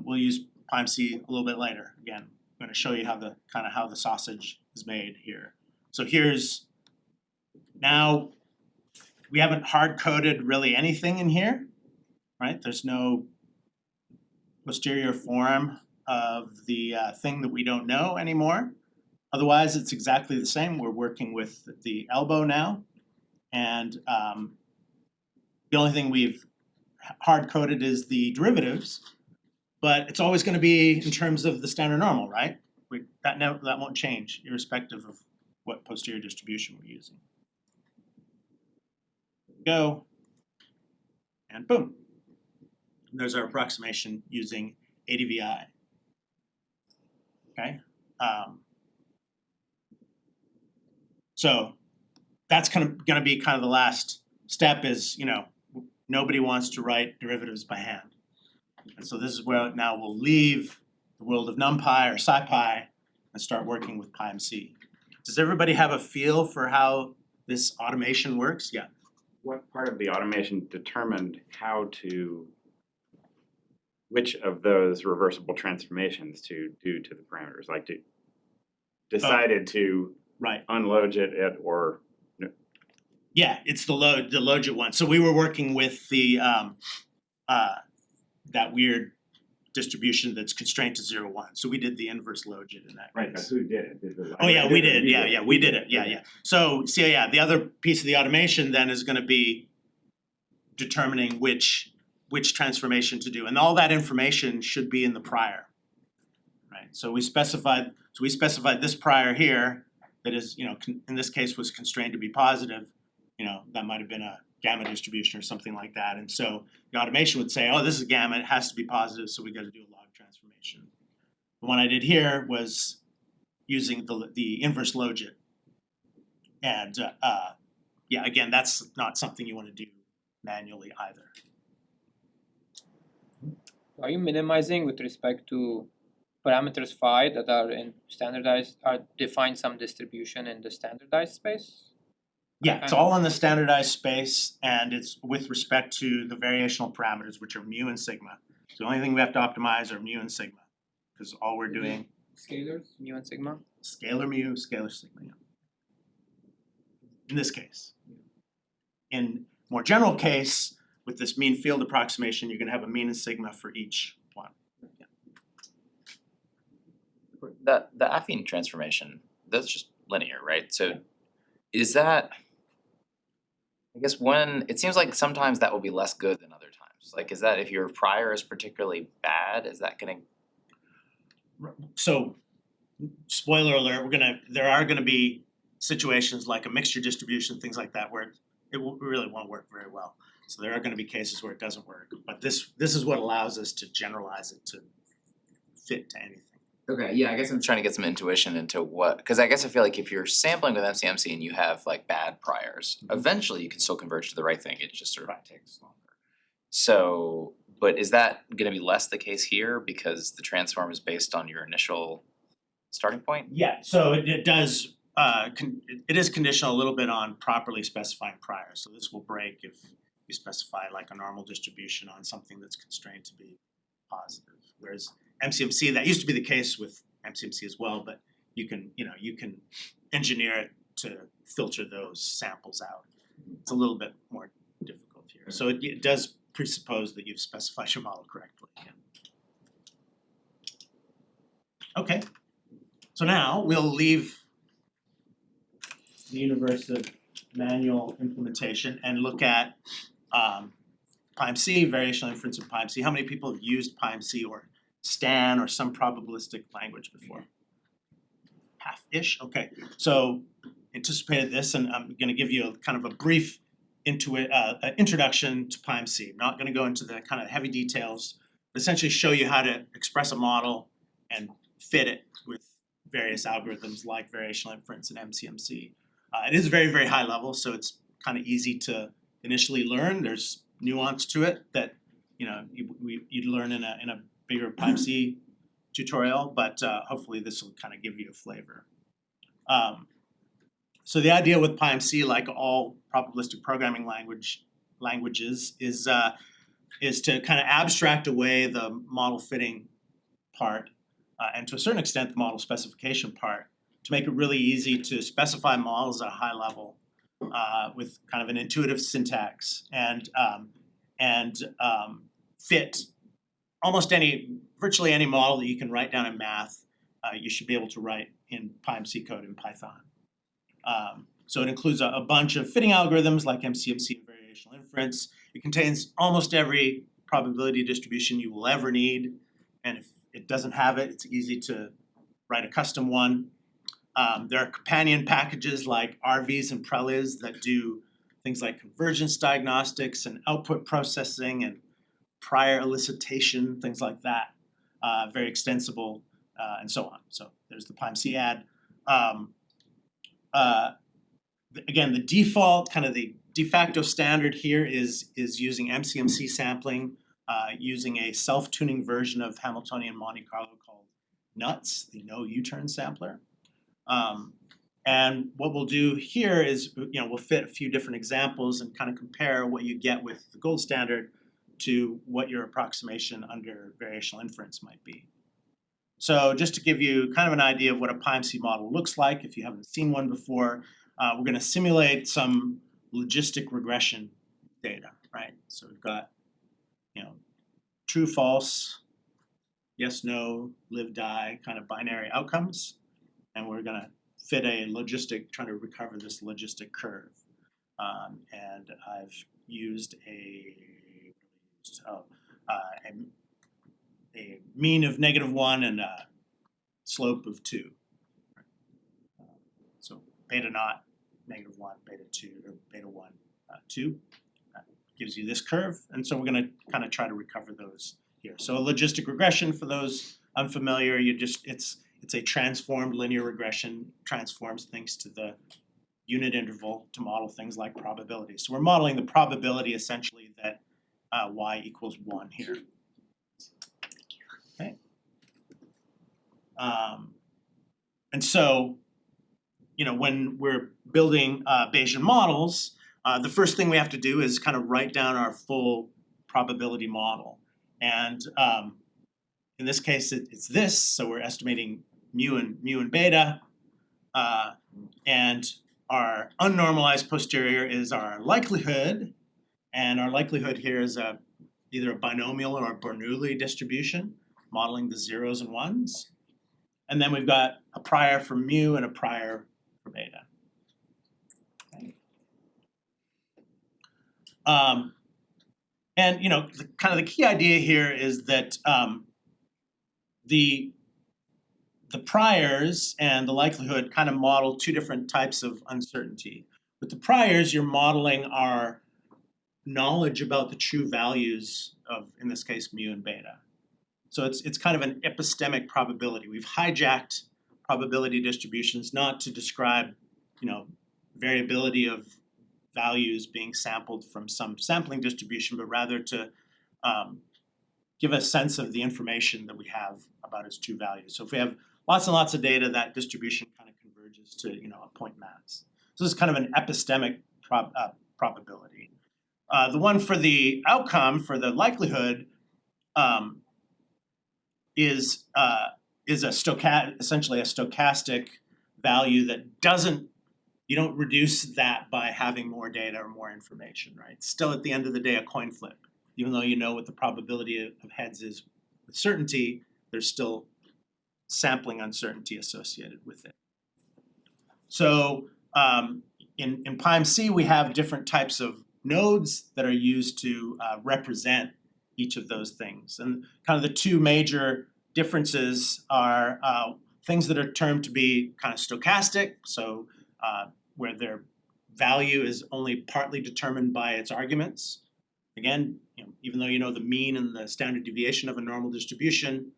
C: We'll use PyMC a little bit later. Again, I'm going to show you how the sausage is made here. So here's now we haven't hard coded really anything in here. Right, there's no posterior form of the thing that we don't know anymore. Otherwise, it's exactly the same. We're working with the elbow now. And the only thing we've hard-coded is the derivatives. But it's always going to be in terms of the standard normal, right? That won't change, irrespective of what posterior distribution we're using. Go. And boom. There's our approximation using ADVI. Okay, so that's going to be kind of the last step. Is nobody wants to write derivatives by hand, and so this is where now we'll leave the world of NumPy or SciPy and start working with PyMC. Does everybody have a feel for how this automation works? Yeah.
D: What part of the automation determined which of those reversible transformations to do to the parameters? Like decided to unload it or no?
C: Yeah, it's the logit one. So we were working with the that weird distribution that's constrained to 0, 1. So we did the inverse logit in that
D: Right,
C: case.
D: but who did it?
C: We did. Yeah, we did it. Yeah. So the other piece of the automation then is going to be determining which transformation to do, and all that information should be in the prior, right? So we specified this prior here that is, in this case was constrained to be positive. That might have been a gamma distribution or something like that, and so the automation would say, oh, this is gamma, it has to be positive, so we got to do a log transformation. The one I did here was using the inverse logit, and again, that's not something you want to do manually either.
A: Are you minimizing with respect to parameters phi that are in standardized are define some distribution in the standardized space?
C: Yeah, it's all in the standardized space, and it's with respect to the variational parameters, which are mu and sigma. So the only thing we have to optimize are mu and sigma, because all we're doing
A: Scalars, mu and sigma?
C: scalar mu, scalar sigma. Yeah. In this case. In more general case, with this mean field approximation, you're gonna have a mean and sigma for each one.
E: The affine transformation, that's just linear, right? So is that, I guess when, it seems like sometimes that will be less good than other times. Like, is that if your prior is particularly bad, is that gonna?
C: So, spoiler alert, there are gonna be situations like a mixture distribution, things like that, where really won't work very well. So there are gonna be cases where it doesn't work, but this is what allows us to generalize it to fit to anything.
E: Okay, yeah, I guess I'm trying to get some intuition into what, because I guess I feel like if you're sampling with MCMC and you have like bad priors, eventually you can still converge to the right thing, it just sort of takes longer. So, but is that gonna be less the case here because the transform is based on your initial starting point?
C: Yeah, so it does, it is conditional a little bit on properly specifying priors. So this will break if you specify like a normal distribution on something that's constrained to be positive. Whereas MCMC, that used to be the case with MCMC as well, but you can engineer it to filter those samples out. It's a little bit more difficult here. So it does presuppose that you've specified your model correctly. Yeah. Okay. So now we'll leave the universe of manual implementation and look at PyMC, variational inference of PyMC. How many people have used PyMC or Stan or some probabilistic language before? Half-ish, okay. So anticipated this, and I'm gonna give you a kind of a brief introduction to PyMC. I'm not gonna go into the kind of heavy details, but essentially show you how to express a model and fit it with various algorithms like variational inference and MCMC. It is very, very high level, so it's kind of easy to initially learn. There's nuance to it that you'd learn in a bigger PyMC tutorial, but hopefully this will kind of give you a flavor. So the idea with PyMC, like all probabilistic programming languages, is to kind of abstract away the model fitting part and to a certain extent the model specification part to make it really easy to specify models at a high level with kind of an intuitive syntax and fit almost virtually any model that you can write down in math, you should be able to write in PyMC code in Python. So it includes a bunch of fitting algorithms like MCMC and variational inference. It contains almost every probability distribution you will ever need, and if it doesn't have it, it's easy to write a custom one. There are companion packages like RVs and Prelis that do things like convergence diagnostics and output processing and prior elicitation, things like that, very extensible, and so on. So there's the PyMC ad. Again, the default, kind of the de facto standard here is using MCMC sampling, using a self-tuning version of Hamiltonian Monte Carlo called NUTS, the no U-turn sampler. And what we'll do here is, we'll fit a few different examples and kind of compare what you get with the gold standard to what your approximation under variational inference might be. So just to give you kind of an idea of what a PyMC model looks like, if you haven't seen one before, we're going to simulate some logistic regression data, right? So we've got, true, false, yes, no, live, die, kind of binary outcomes, and we're going to fit a logistic, trying to recover this logistic curve. And I've used a mean of -1 and a slope of 2. So beta naught, -1, beta 2, or beta 1, 2. Gives you this curve, and so we're going to kind of try to recover those here. So a logistic regression, for those unfamiliar, it's a transformed linear regression, transforms things to the unit interval to model things like probability. So we're modeling the probability essentially that y equals 1 here. Okay. And so, when we're building Bayesian models, the first thing we have to do is kind of write down our full probability model. And in this case, it's this. So we're estimating mu and beta. And our unnormalized posterior is our likelihood. And our likelihood here is either a binomial or a Bernoulli distribution, modeling the zeros and ones. And then we've got a prior for mu and a prior for beta. Okay. And kind of the key idea here is that the priors and the likelihood kind of model two different types of uncertainty. With the priors, you're modeling our knowledge about the true values of, in this case, mu and beta. So it's kind of an epistemic probability. We've hijacked probability distributions not to describe, variability of values being sampled from some sampling distribution, but rather to give a sense of the information that we have about its true values. So if we have lots and lots of data, that distribution kind of converges to a point mass. So this is kind of an epistemic probability. The one for the outcome, for the likelihood, is essentially a stochastic value that doesn't. You don't reduce that by having more data or more information, right? It's still at the end of the day a coin flip. Even though you know what the probability of heads is with certainty, there's still sampling uncertainty associated with it. So in PyMC, we have different types of nodes that are used to represent each of those things. And kind of the two major differences are things that are termed to be kind of stochastic, so where their value is only partly determined by its arguments. Again, even though you know the mean and the standard deviation of a normal distribution,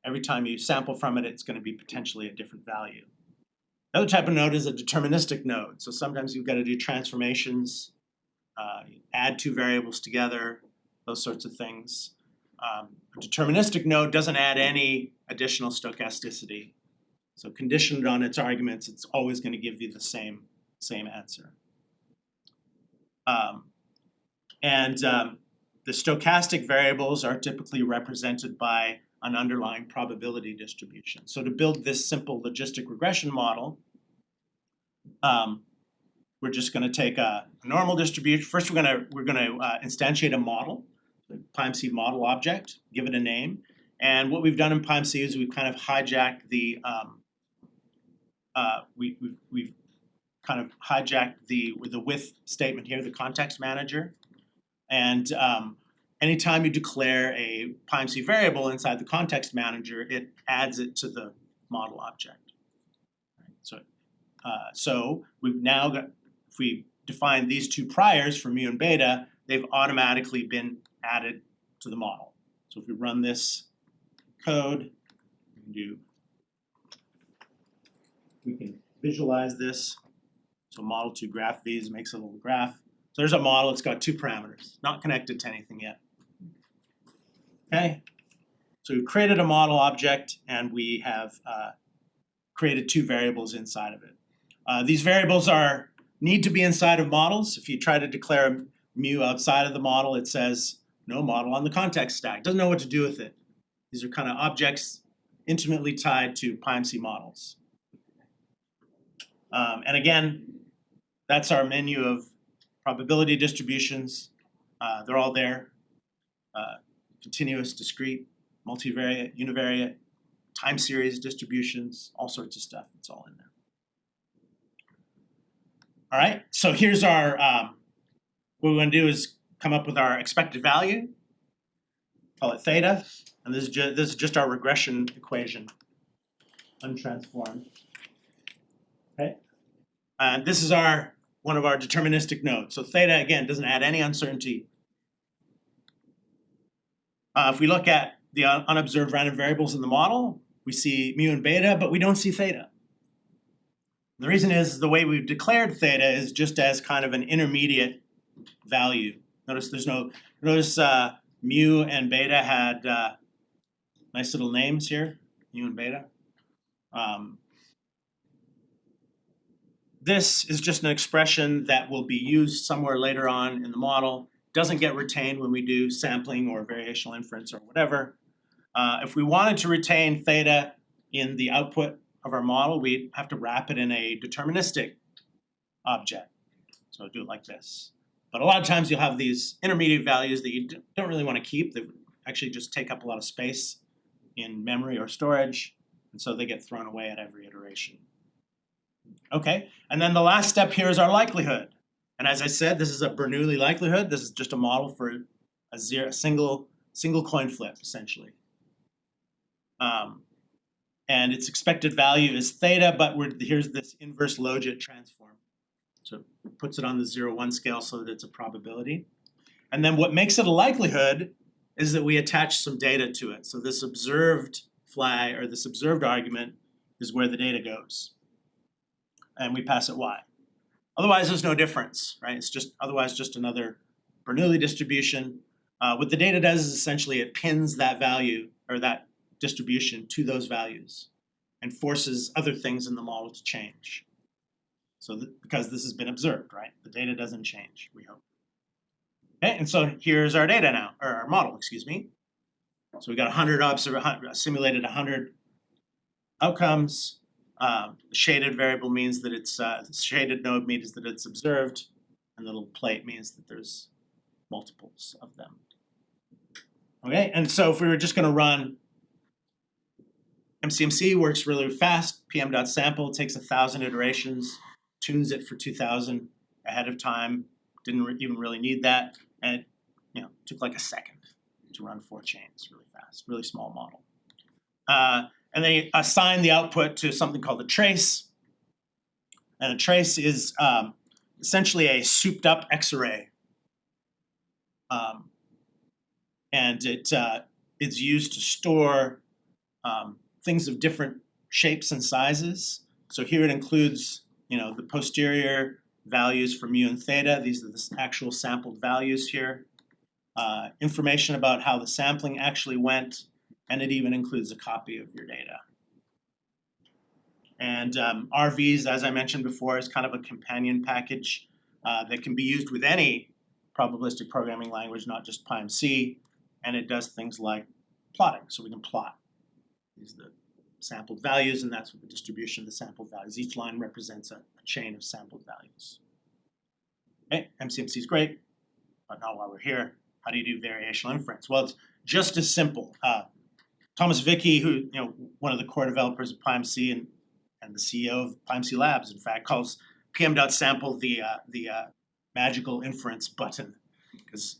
C: every time you sample from it, it's going to be potentially a different value. The other type of node is a deterministic node. So sometimes you've got to do transformations, add two variables together, those sorts of things. A deterministic node doesn't add any additional stochasticity. So conditioned on its arguments, it's always going to give you the same answer. The stochastic variables are typically represented by an underlying probability distribution. So to build this simple logistic regression model, we're just going to take a normal distribution. First, we're going to instantiate a model, the PyMC model object, give it a name. And what we've done in PyMC is we've kind of hijacked the we've kind of hijacked the with statement here, the context manager. And anytime you declare a PyMC variable inside the context manager, it adds it to the model object. So we've now got, if we define these two priors for mu and beta, they've automatically been added to the model. So if we run this code, we can visualize this. So model 2 graph views makes a little graph. So there's a model, it's got two parameters, not connected to anything yet. Okay, so we've created a model object and we have created two variables inside of it. These variables need to be inside of models. If you try to declare a mu outside of the model, it says no model on the context stack. Doesn't know what to do with it. These are kind of objects intimately tied to PyMC models. And again, that's our menu of probability distributions. They're all there. Continuous, discrete, multivariate, univariate, time series distributions, all sorts of stuff. It's all in there. All right, so here's our, what we're going to do is come up with our expected value, call it theta, and this is just our regression equation, untransformed. Okay, and this is one of our deterministic nodes. So theta, again, doesn't add any uncertainty. If we look at the unobserved random variables in the model, we see mu and beta, but we don't see theta. The reason is the way we've declared theta is just as kind of an intermediate value. Notice mu and beta had nice little names here, mu and beta. This is just an expression that will be used somewhere later on in the model. Doesn't get retained when we do sampling or variational inference or whatever. If we wanted to retain theta in the output of our model, we'd have to wrap it in a deterministic object. So do it like this. But a lot of times you'll have these intermediate values that you don't really want to keep, that actually just take up a lot of space in memory or storage, and so they get thrown away at every iteration. Okay, and then the last step here is our likelihood. And as I said, this is a Bernoulli likelihood. This is just a model for a single coin flip, essentially. And its expected value is theta, but here's this inverse logit transform. So it puts it on the 0-1 scale so that it's a probability. And then what makes it a likelihood is that we attach some data to it. So this observed flag, or this observed argument, is where the data goes. And we pass it y. Otherwise, there's no difference, right? It's just otherwise just another Bernoulli distribution. What the data does is essentially it pins that value or that distribution to those values and forces other things in the model to change. So because this has been observed, right? The data doesn't change, we hope. Okay, and so here's our data now, or our model, excuse me. So we got simulated 100 outcomes. The shaded variable means that it's the shaded node means that it's observed, and the little plate means that there's multiples of them. Okay, and so if we were just going to run MCMC, works really fast. pm.sample takes 1,000 iterations, tunes it for 2,000 ahead of time. Didn't even really need that, and it took like a second to run 4 chains really fast. Really small model. And they assign the output to something called a trace. And a trace is essentially a souped up X-array. And it's used to store things of different shapes and sizes. So here it includes the posterior values for mu and theta. These are the actual sampled values here. Information about how the sampling actually went. And it even includes a copy of your data. And RVs, as I mentioned before, is kind of a companion package that can be used with any probabilistic programming language, not just PyMC. And it does things like plotting. So we can plot. These are the sampled values, and that's what the distribution of the sampled values. Each line represents a chain of sampled values. Okay, MCMC is great, but not while we're here. How do you do variational inference? Well, it's just as simple. Thomas Vicky, who one of the core developers of PyMC and the CEO of PyMC Labs, in fact, calls pm.sample the magical inference button, because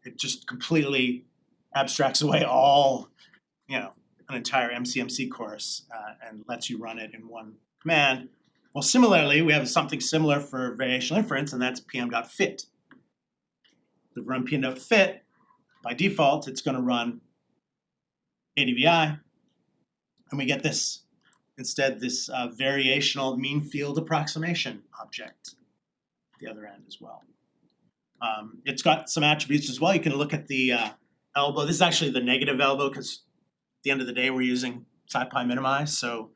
C: it just completely abstracts away all an entire MCMC course and lets you run it in one command. Well, similarly, we have something similar for variational inference, and that's pm.fit. To run pm.fit, by default, it's going to run ADVI, and we get this instead, this variational mean field approximation object at the other end as well. It's got some attributes as well. You can look at the elbow. This is actually the negative elbow, because at the end of the day, we're using SciPy minimize, so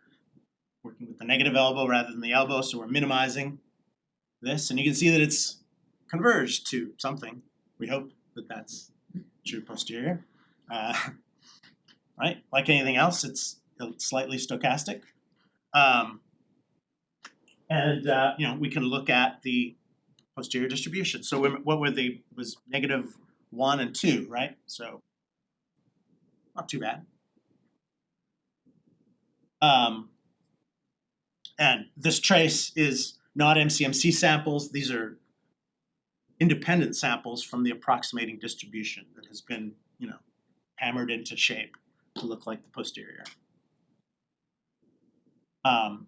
C: working with the negative elbow rather than the elbow, so we're minimizing this, and you can see that it's converged to something. We hope that that's true posterior. Right? Like anything else, it's slightly stochastic. We can look at the posterior distribution. So what were was -1 and 2, right? So not too bad. And this trace is not MCMC samples. These are independent samples from the approximating distribution that has been, hammered into shape to look like the posterior. And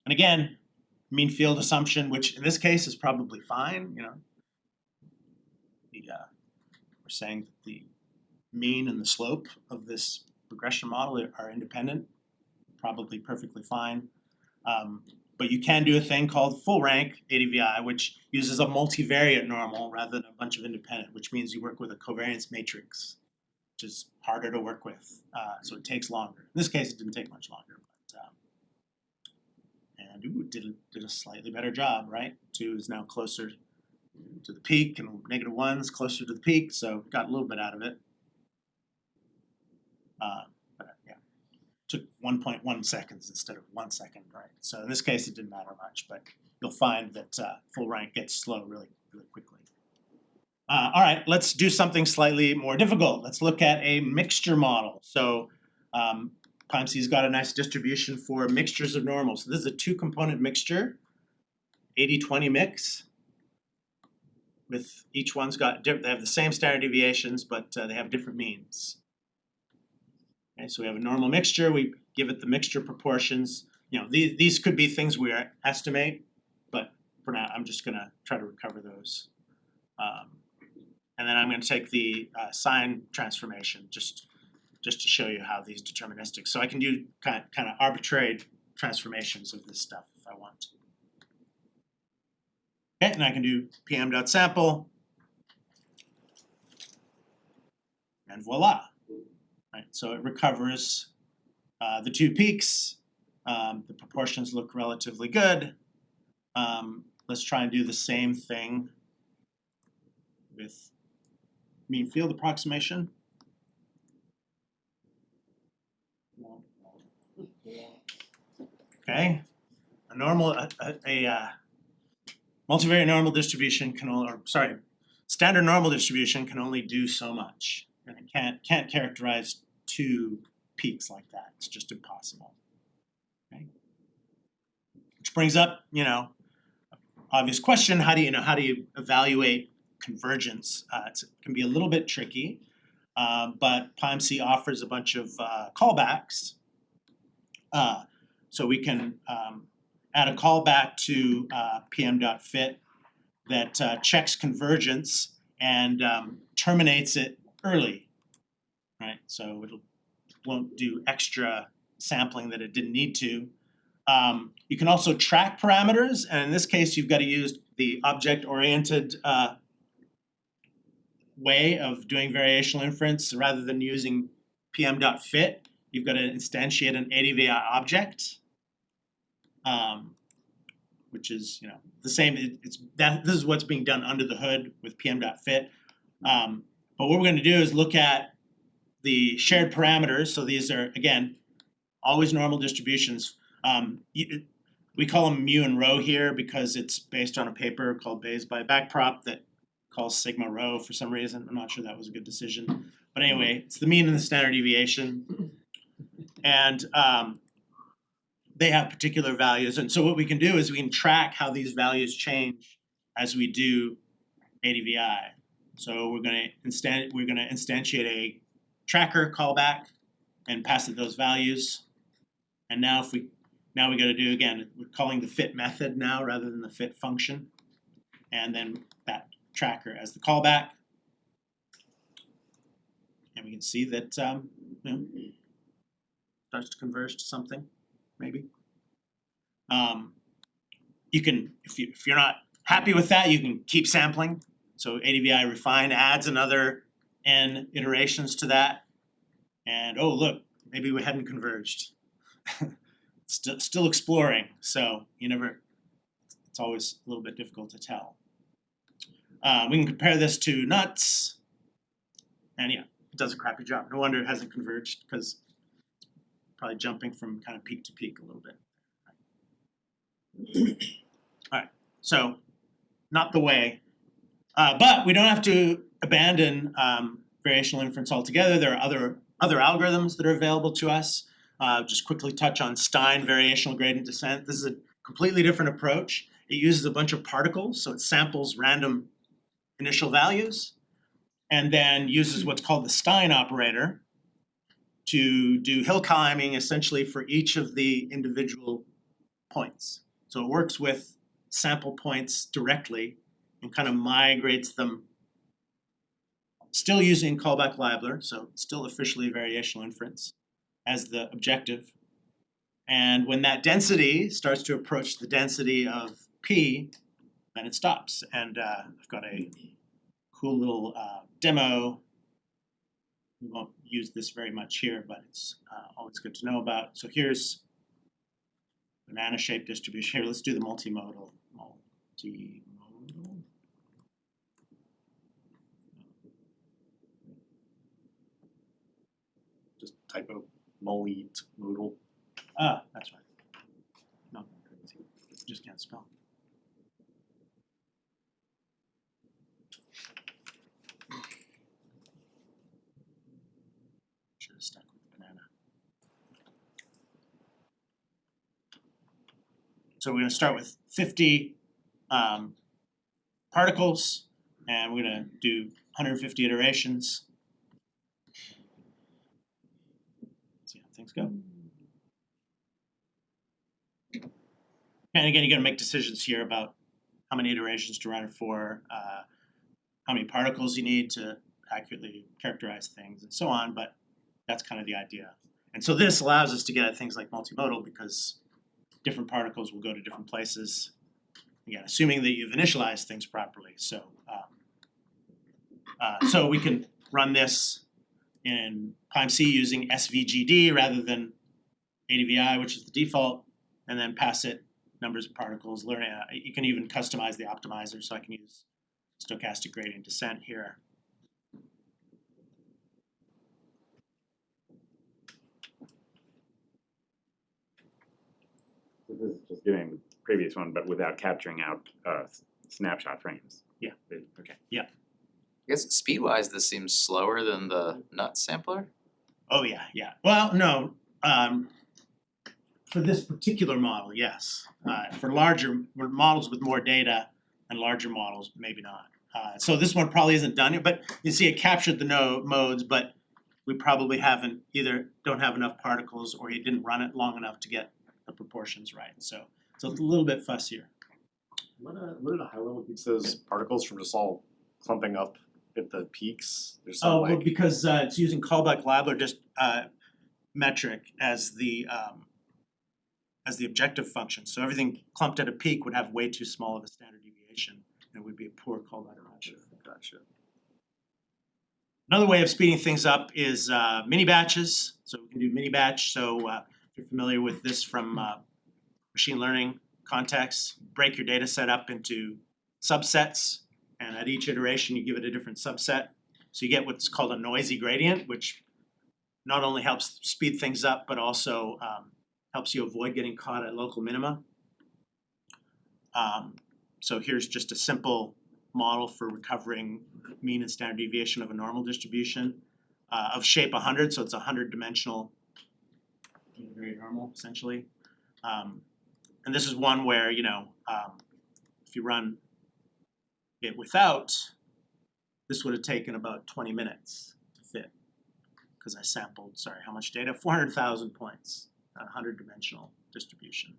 C: again, mean field assumption, which in this case is probably fine. We're saying that the mean and the slope of this regression model are independent, probably perfectly fine. But you can do a thing called full rank ADVI, which uses a multivariate normal rather than a bunch of independent, which means you work with a covariance matrix, which is harder to work with. So it takes longer. In this case, it didn't take much longer. But And did a slightly better job, right? 2 is now closer to the peak, and -1 is closer to the peak, so got a little bit out of it. But yeah, took 1.1 seconds instead of 1 second, right? So in this case, it didn't matter much, but you'll find that full rank gets slow really quickly. All right, let's do something slightly more difficult. Let's look at a mixture model. So PyMC's got a nice distribution for mixtures of normals. So this is a 2-component mixture, 80-20 mix. With each one's got they have the same standard deviations, but they have different means. Okay, so we have a normal mixture. We give it the mixture proportions. You know, these could be things we estimate, but for now, I'm just going to try to recover those. And then I'm going to take the sign transformation just to show you how these deterministic. So I can do kind of arbitrary transformations of this stuff if I want to. Okay, and I can do pm.sample, and voila. Right, so it recovers the 2 peaks. The proportions look relatively good. Let's try and do the same thing with mean field approximation. Okay, a normal multivariate normal distribution can only, standard normal distribution can only do so much, and it can't characterize 2 peaks like that. It's just impossible. Okay, which brings up, obvious question: how do you evaluate convergence? It can be a little bit tricky, but PyMC offers a bunch of callbacks. So we can add a callback to pm.fit that checks convergence and terminates it early, right? So it won't do extra sampling that it didn't need to. You can also track parameters, and in this case, you've got to use the object-oriented way of doing variational inference rather than using pm.fit. You've got to instantiate an ADVI object, which is the same. This is what's being done under the hood with pm.fit. But what we're going to do is look at the shared parameters. So these are, again, always normal distributions. We call them mu and rho here because it's based on a paper called Bayes by Backprop that calls sigma rho for some reason. I'm not sure that was a good decision. But anyway, it's the mean and the standard deviation. And they have particular values. And so what we can do is we can track how these values change as we do ADVI. So we're going to instantiate a tracker callback and pass it those values. And now we got to do, again, we're calling the fit method now rather than the fit function. And then that tracker as the callback. And we can see that starts to converge to something, maybe. You can, if you're not happy with that, you can keep sampling. So ADVI refine adds another n iterations to that. And oh, look, maybe we hadn't converged. Still exploring, so it's always a little bit difficult to tell. We can compare this to nuts, and yeah, it does a crappy job. No wonder it hasn't converged, because it's probably jumping from kind of peak to peak a little bit. All right, so not the way. But we don't have to abandon variational inference altogether. There are other algorithms that are available to us. Just quickly touch on Stein variational gradient descent. This is a completely different approach. It uses a bunch of particles, so it samples random initial values, and then uses what's called the Stein operator to do hill climbing essentially for each of the individual points. So it works with sample points directly and kind of migrates them, still using callback Leibler, so still officially variational inference as the objective. And when that density starts to approach the density of P, then it stops. And I've got a cool little demo. We won't use this very much here, but it's always good to know about. So here's banana shaped distribution. Here, let's do the multimodal.
B: Just typo modal.
C: Ah, that's right. No, just can't spell. Should have stuck with banana. So we're going to start with 50 particles, and we're going to do 150 iterations. See how things go. And again, you're going to make decisions here about how many iterations to run it for, how many particles you need to accurately characterize things, and so on, but that's kind of the idea. And so this allows us to get at things like multimodal because different particles will go to different places. Again, assuming that you've initialized things properly. So, so we can run this in PyMC using SVGD rather than ADVI, which is the default, and then pass it numbers of particles. You can even customize the optimizer, so I can use stochastic gradient descent here.
D: So this is just doing the previous one, but without capturing out snapshot frames.
C: Yeah.
D: Okay.
E: I guess speed-wise, this seems slower than the nut sampler.
C: Oh yeah, yeah. Well, no. For this particular model, yes. For larger models with more data and larger models, maybe not. So this one probably isn't done yet, but you see it captured the modes, but we probably don't have enough particles, or you didn't run it long enough to get the proportions right. So it's a little bit fussier.
B: What at a high level keeps those particles from just all clumping up at the peaks? There's some
C: Well, because it's using callback-Labler just metric as the objective function. So everything clumped at a peak would have way too small of a standard deviation, and it would be a poor callback metric.
B: Gotcha.
C: Another way of speeding things up is mini batches. So we can do mini batch. So if you're familiar with this from machine learning context, break your data set up into subsets, and at each iteration you give it a different subset. So you get what's called a noisy gradient, which not only helps speed things up, but also helps you avoid getting caught at local minima. So here's just a simple model for recovering mean and standard deviation of a normal distribution of shape 100, so it's 100-dimensional, very normal essentially. And this is one where, if you run it without, this would have taken about 20 minutes to fit, because I sampled, how much data? 400,000 points, a 100-dimensional distribution.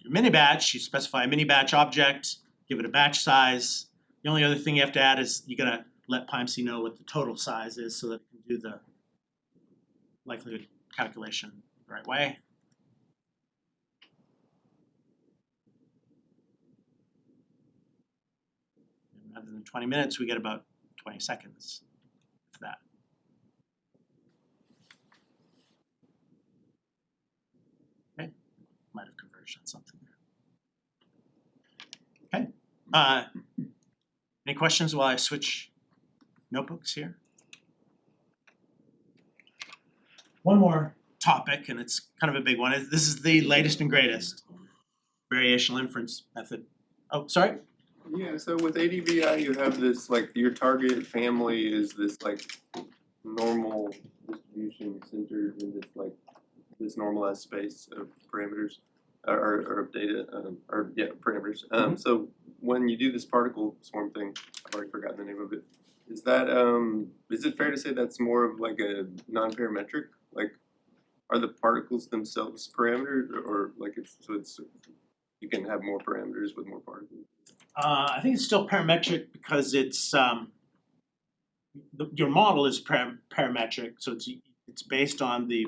C: Mini batch, you specify a mini batch object, give it a batch size. The only other thing you have to add is you gotta let PyMC know what the total size is so that it can do the likelihood calculation the right way. And rather than 20 minutes, we get about 20 seconds for that. Okay, might have converged on something there. Okay, any questions while I switch notebooks here? One more topic, and it's kind of a big one. This is the latest and greatest variational inference method. Oh, sorry?
F: Yeah, so with ADVI you have this, like, your target family is this, like, normal distribution centered in this, like, this normalized space of parameters or of data, parameters. So when you do this particle swarm thing, I've already forgotten the name of it. Is that is it fair to say that's more of like a non-parametric? Like, are the particles themselves parameters, or like it's you can have more parameters with more particles?
C: I think it's still parametric because it's your model is parametric, so it's based on the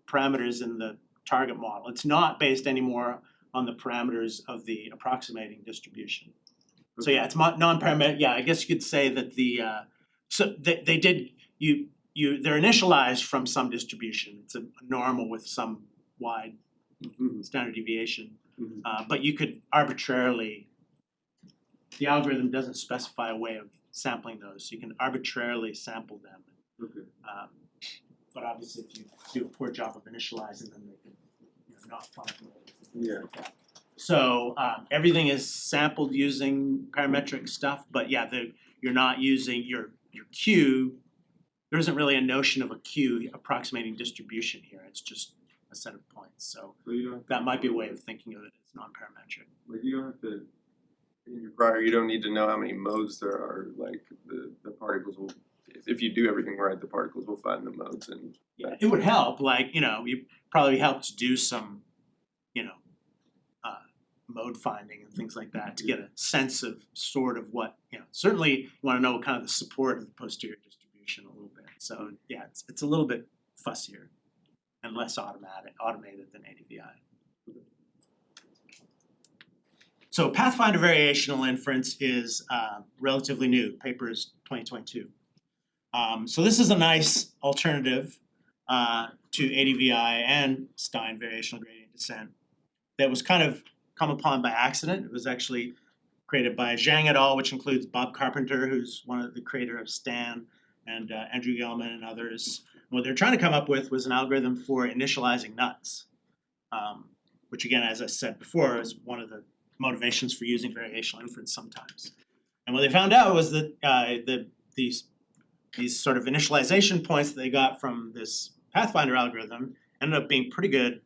C: parameters in the target model. It's not based anymore on the parameters of the approximating distribution. So yeah, it's non-parametric. Yeah, I guess you could say that they're initialized from some distribution. It's a normal with some wide standard deviation.
F: Mhm.
C: But you could arbitrarily, the algorithm doesn't specify a way of sampling those, so you can arbitrarily sample them.
F: Okay.
C: But obviously, if you do a poor job of initializing them, they can not function.
F: Yeah.
C: So everything is sampled using parametric stuff, but yeah, you're not using your Q. There isn't really a notion of a Q approximating distribution here. It's just a set of points. So
F: So you don't have to,
C: that might be a way of thinking of it as non-parametric.
F: like you don't have to in your prior you don't need to know how many modes there are. Like the particles will, if you do everything right, the particles will find the modes and
C: Yeah, it would help. Like you probably help to do some, mode finding and things like that to get a sense of sort of what Certainly, you want to know kind of the support of the posterior distribution a little bit. So yeah, it's a little bit fussier and less automated than ADVI. So Pathfinder Variational Inference is relatively new. Paper is 2022. So this is a nice alternative to ADVI and Stein Variational Gradient Descent that was kind of come upon by accident. It was actually created by Zhang et al., which includes Bob Carpenter, who's one of the creator of Stan, and Andrew Gelman and others. What they're trying to come up with was an algorithm for initializing nuts, which again, as I said before, is one of the motivations for using variational inference sometimes. And what they found out was that these sort of initialization points that they got from this Pathfinder algorithm ended up being pretty good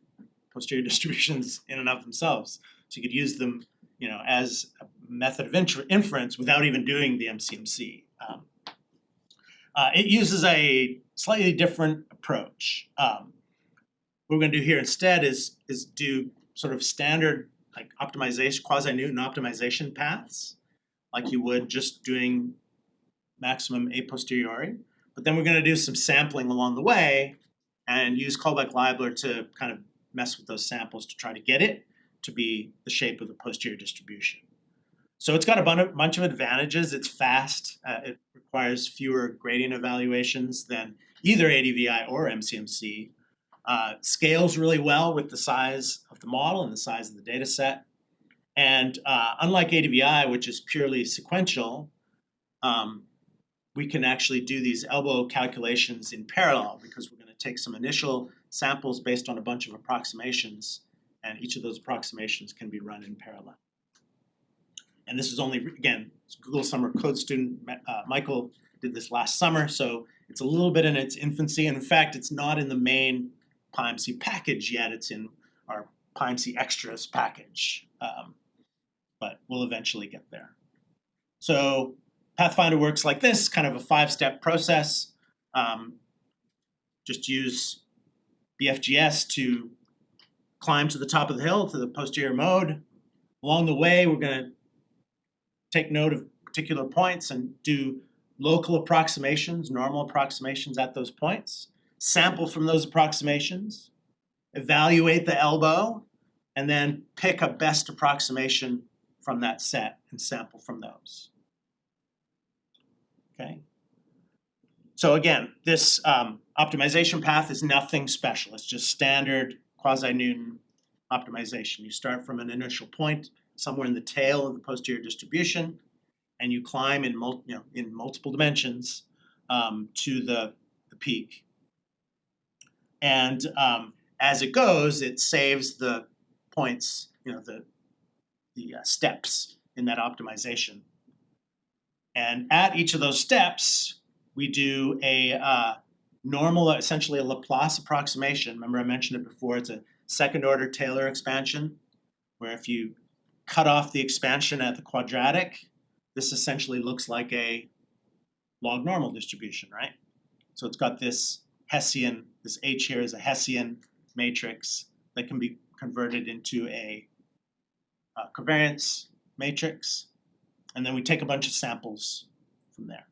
C: posterior distributions in and of themselves. So you could use them, as a method of inference without even doing the MCMC. It uses a slightly different approach. What we're going to do here instead is do sort of standard like optimization, quasi-Newton optimization paths, like you would just doing maximum a posteriori. But then we're going to do some sampling along the way and use Kullback-Leibler to kind of mess with those samples to try to get it to be the shape of the posterior distribution. So it's got a bunch of advantages. It's fast. It requires fewer gradient evaluations than either ADVI or MCMC. Scales really well with the size of the model and the size of the data set. And unlike ADVI, which is purely sequential, we can actually do these elbow calculations in parallel because we're going to take some initial samples based on a bunch of approximations, and each of those approximations can be run in parallel. And this is only, again, Google Summer Code student Michael did this last summer, so it's a little bit in its infancy. And in fact, it's not in the main PyMC package yet. It's in our PyMC extras package, but we'll eventually get there. So Pathfinder works like this, kind of a 5-step process. Just use BFGS to climb to the top of the hill to the posterior mode. Along the way, we're going to take note of particular points and do local approximations, normal approximations at those points, sample from those approximations, evaluate the elbow, and then pick a best approximation from that set and sample from those. Okay. So again, this optimization path is nothing special. It's just standard quasi-Newton optimization. You start from an initial point somewhere in the tail of the posterior distribution, and you climb in multiple dimensions to the peak. And as it goes, it saves the points, the steps in that optimization. And at each of those steps, we do a normal, essentially a Laplace approximation. Remember I mentioned it before, it's a second order Taylor expansion, where if you cut off the expansion at the quadratic, this essentially looks like a log normal distribution, right? So it's got this Hessian, this H here is a Hessian matrix that can be converted into a covariance matrix, and then we take a bunch of samples from there.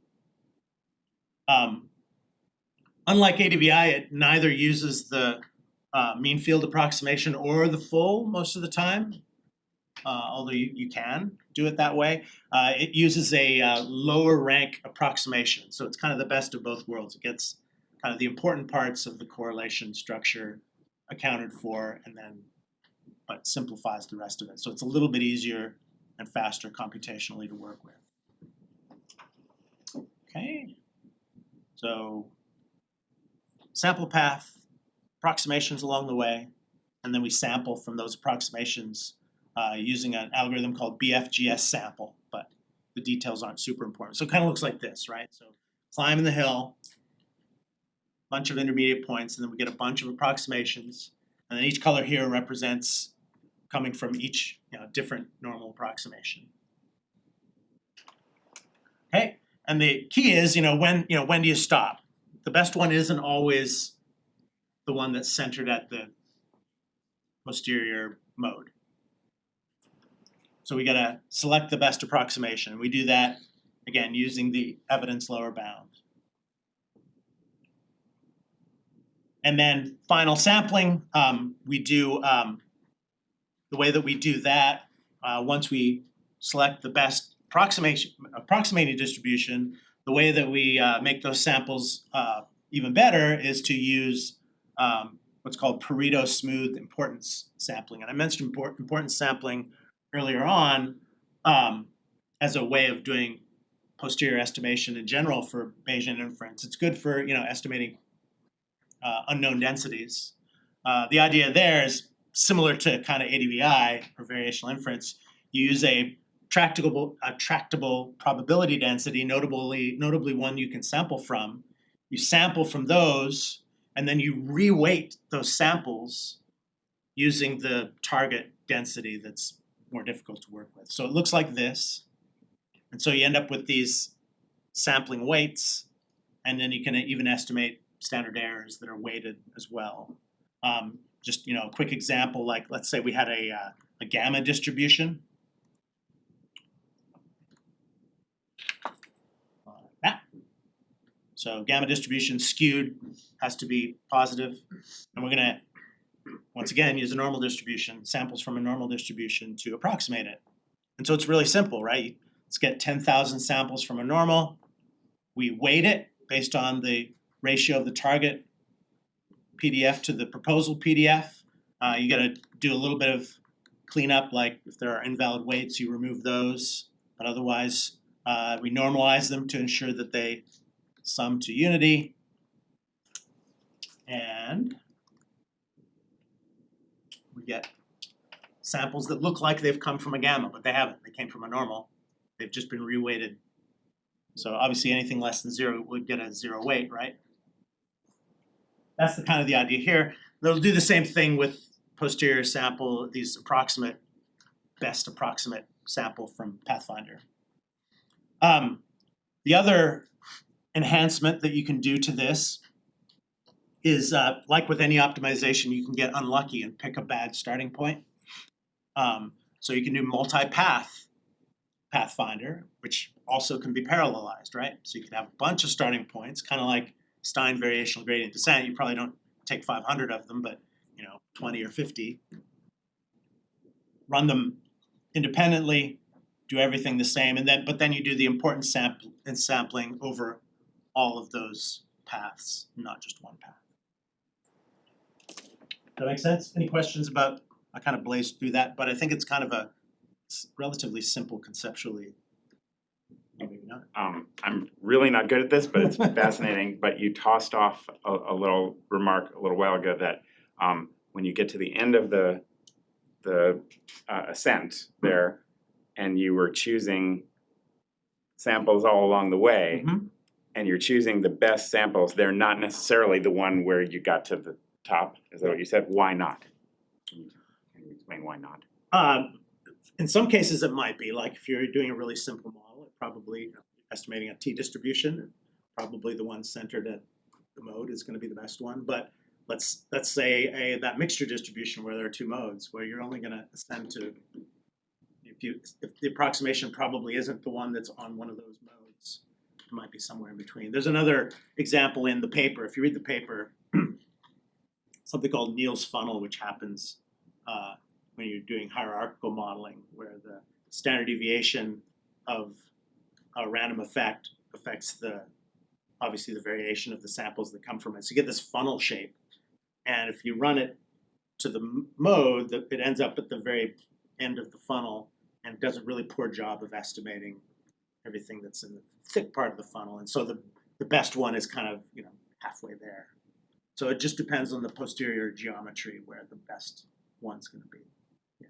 C: Unlike ADVI, it neither uses the mean field approximation or the full most of the time, although you can do it that way. It uses a lower rank approximation, so it's kind of the best of both worlds. It gets kind of the important parts of the correlation structure accounted for, and then but simplifies the rest of it. So it's a little bit easier and faster computationally to work with. Okay, so sample path, approximations along the way, and then we sample from those approximations using an algorithm called BFGS sample, but the details aren't super important. So it kind of looks like this, right? So climbing the hill, bunch of intermediate points, and then we get a bunch of approximations, and then each color here represents coming from each different normal approximation. Okay, and the key is when do you stop? The best one isn't always the one that's centered at the posterior mode. So we gotta select the best approximation. We do that again using the evidence lower bound. And then final sampling, we do the way that we do that once we select the best approximating distribution. The way that we make those samples even better is to use what's called Pareto smooth importance sampling. And I mentioned importance sampling earlier on as a way of doing posterior estimation in general for Bayesian inference. It's good for estimating unknown densities. The idea there is similar to kind of ADVI or variational inference. You use a tractable probability density, notably one you can sample from. You sample from those, and then you reweight those samples using the target density that's more difficult to work with. So it looks like this. And so you end up with these sampling weights, and then you can even estimate standard errors that are weighted as well. Just a quick example, like let's say we had a gamma distribution. Like that. So gamma distribution skewed has to be positive, and we're gonna once again use a normal distribution, samples from a normal distribution to approximate it. And so it's really simple, right? Let's get 10,000 samples from a normal. We weight it based on the ratio of the target PDF to the proposal PDF. You got to do a little bit of cleanup, like if there are invalid weights, you remove those. But otherwise, we normalize them to ensure that they sum to unity. And we get samples that look like they've come from a gamma, but they haven't. They came from a normal. They've just been reweighted. So obviously anything less than 0 would get a 0 weight, right? That's the kind of the idea here. They'll do the same thing with posterior sample, these best approximate sample from Pathfinder. The other enhancement that you can do to this is, like with any optimization, you can get unlucky and pick a bad starting point. So you can do multi-path Pathfinder, which also can be parallelized, right? So you can have a bunch of starting points, kind of like Stein variational gradient descent. You probably don't take 500 of them, but 20 or 50. Run them independently, do everything the same, but then you do the importance sampling over all of those paths, not just one path. Does that make sense? Any questions about? I kind of blazed through that, but I think it's kind of a relatively simple conceptually. Maybe not.
D: I'm really not good at this, but it's fascinating. But you tossed off a little remark a little while ago that when you get to the end of the ascent there, and you were choosing samples all along the way, and you're choosing the best samples, they're not necessarily the one where you got to the top. Is that what you said? Why not? Can you explain why not?
C: In some cases, it might be like if you're doing a really simple model, it probably estimating a t distribution, probably the one centered at the mode is going to be the best one. But let's say that mixture distribution where there are two modes, where you're only going to ascend to if the approximation probably isn't the one that's on one of those modes, it might be somewhere in between. There's another example in the paper. If you read the paper, something called Neal's funnel, which happens when you're doing hierarchical modeling, where the standard deviation of a random effect affects obviously the variation of the samples that come from it. So you get this funnel shape, and if you run it to the mode, that it ends up at the very end of the funnel and does a really poor job of estimating everything that's in the thick part of the funnel. And so the best one is kind of, halfway there. So it just depends on the posterior geometry where the best one's going to be. Yeah.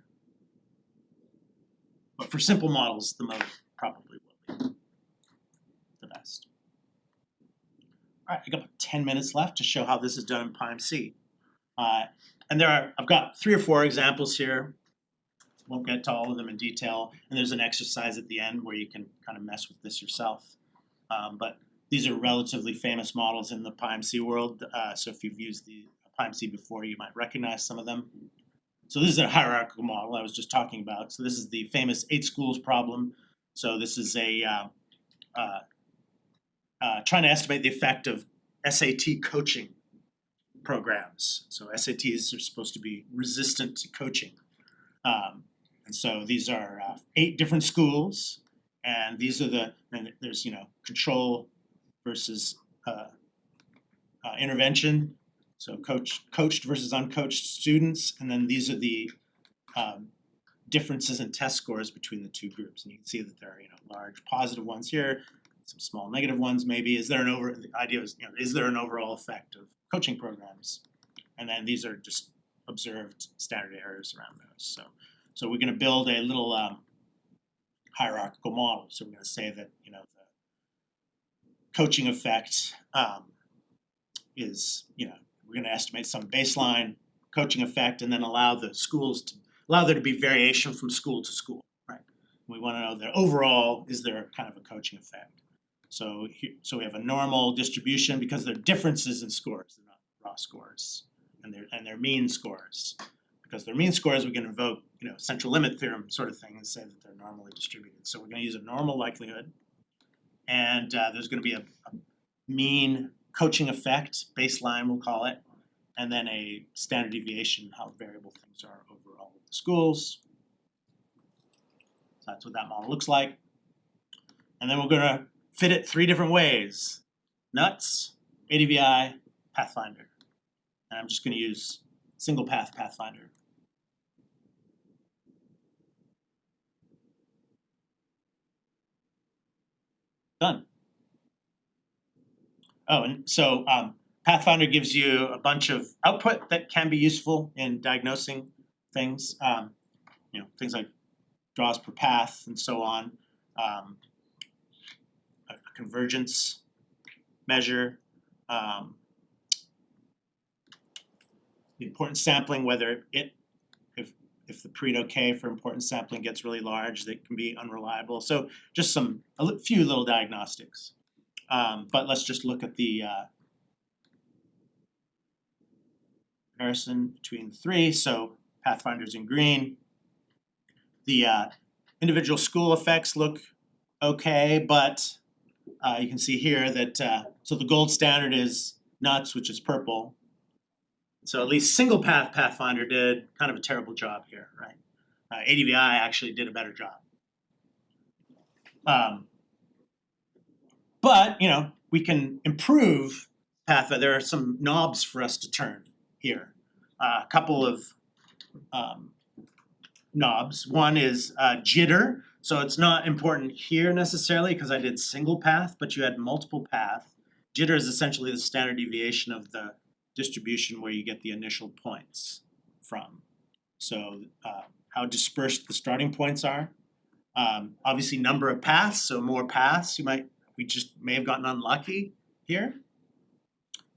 C: But for simple models, the mode probably will be the best. All right, I got about 10 minutes left to show how this is done in PyMC. And I've got 3 or 4 examples here. Won't get to all of them in detail. And there's an exercise at the end where you can kind of mess with this yourself. But these are relatively famous models in the PyMC world. So if you've used the PyMC before, you might recognize some of them. So this is a hierarchical model I was just talking about. So this is the famous 8 schools problem. So this is trying to estimate the effect of SAT coaching programs. So SATs are supposed to be resistant to coaching. And so these are 8 different schools, and these are there's control versus intervention. So coached versus uncoached students, and then these are the differences in test scores between the 2 groups. And you can see that there are large positive ones here, some small negative ones maybe. The idea is is there an overall effect of coaching programs? And then these are just observed standard errors around those. So we're going to build a little hierarchical model. So we're going to say that the coaching effect is we're going to estimate some baseline coaching effect, and then allow there to be variation from school to school. Right? We want to know that overall, is there kind of a coaching effect? So we have a normal distribution because there are differences in scores. They're not raw scores, and they're mean scores. Because they're mean scores, we can invoke central limit theorem sort of thing and say that they're normally distributed. So we're going to use a normal likelihood, and there's going to be a mean coaching effect, baseline we'll call it, and then a standard deviation, how variable things are overall with the schools. So that's what that model looks like. And then we're going to fit it 3 different ways: NUTS, ADVI, Pathfinder. And I'm just going to use single path Pathfinder. Done. Oh, and so Pathfinder gives you a bunch of output that can be useful in diagnosing things. Things like draws per path and so on. A convergence measure. The importance sampling, whether if the Pareto K for importance sampling gets really large, that can be unreliable. So just a few little diagnostics. But let's just look at the comparison between the 3. So Pathfinder's in green. The individual school effects look okay, but you can see here that so the gold standard is NUTS, which is purple. So at least single path Pathfinder did kind of a terrible job here, right? ADVI actually did a better job. But we can improve Pathfinder. There are some knobs for us to turn here. A couple of knobs. One is jitter. So it's not important here necessarily because I did single path, but you had multiple path. Jitter is essentially the standard deviation of the distribution where you get the initial points from. So how dispersed the starting points are. Obviously number of paths, so more paths, we just may have gotten unlucky here.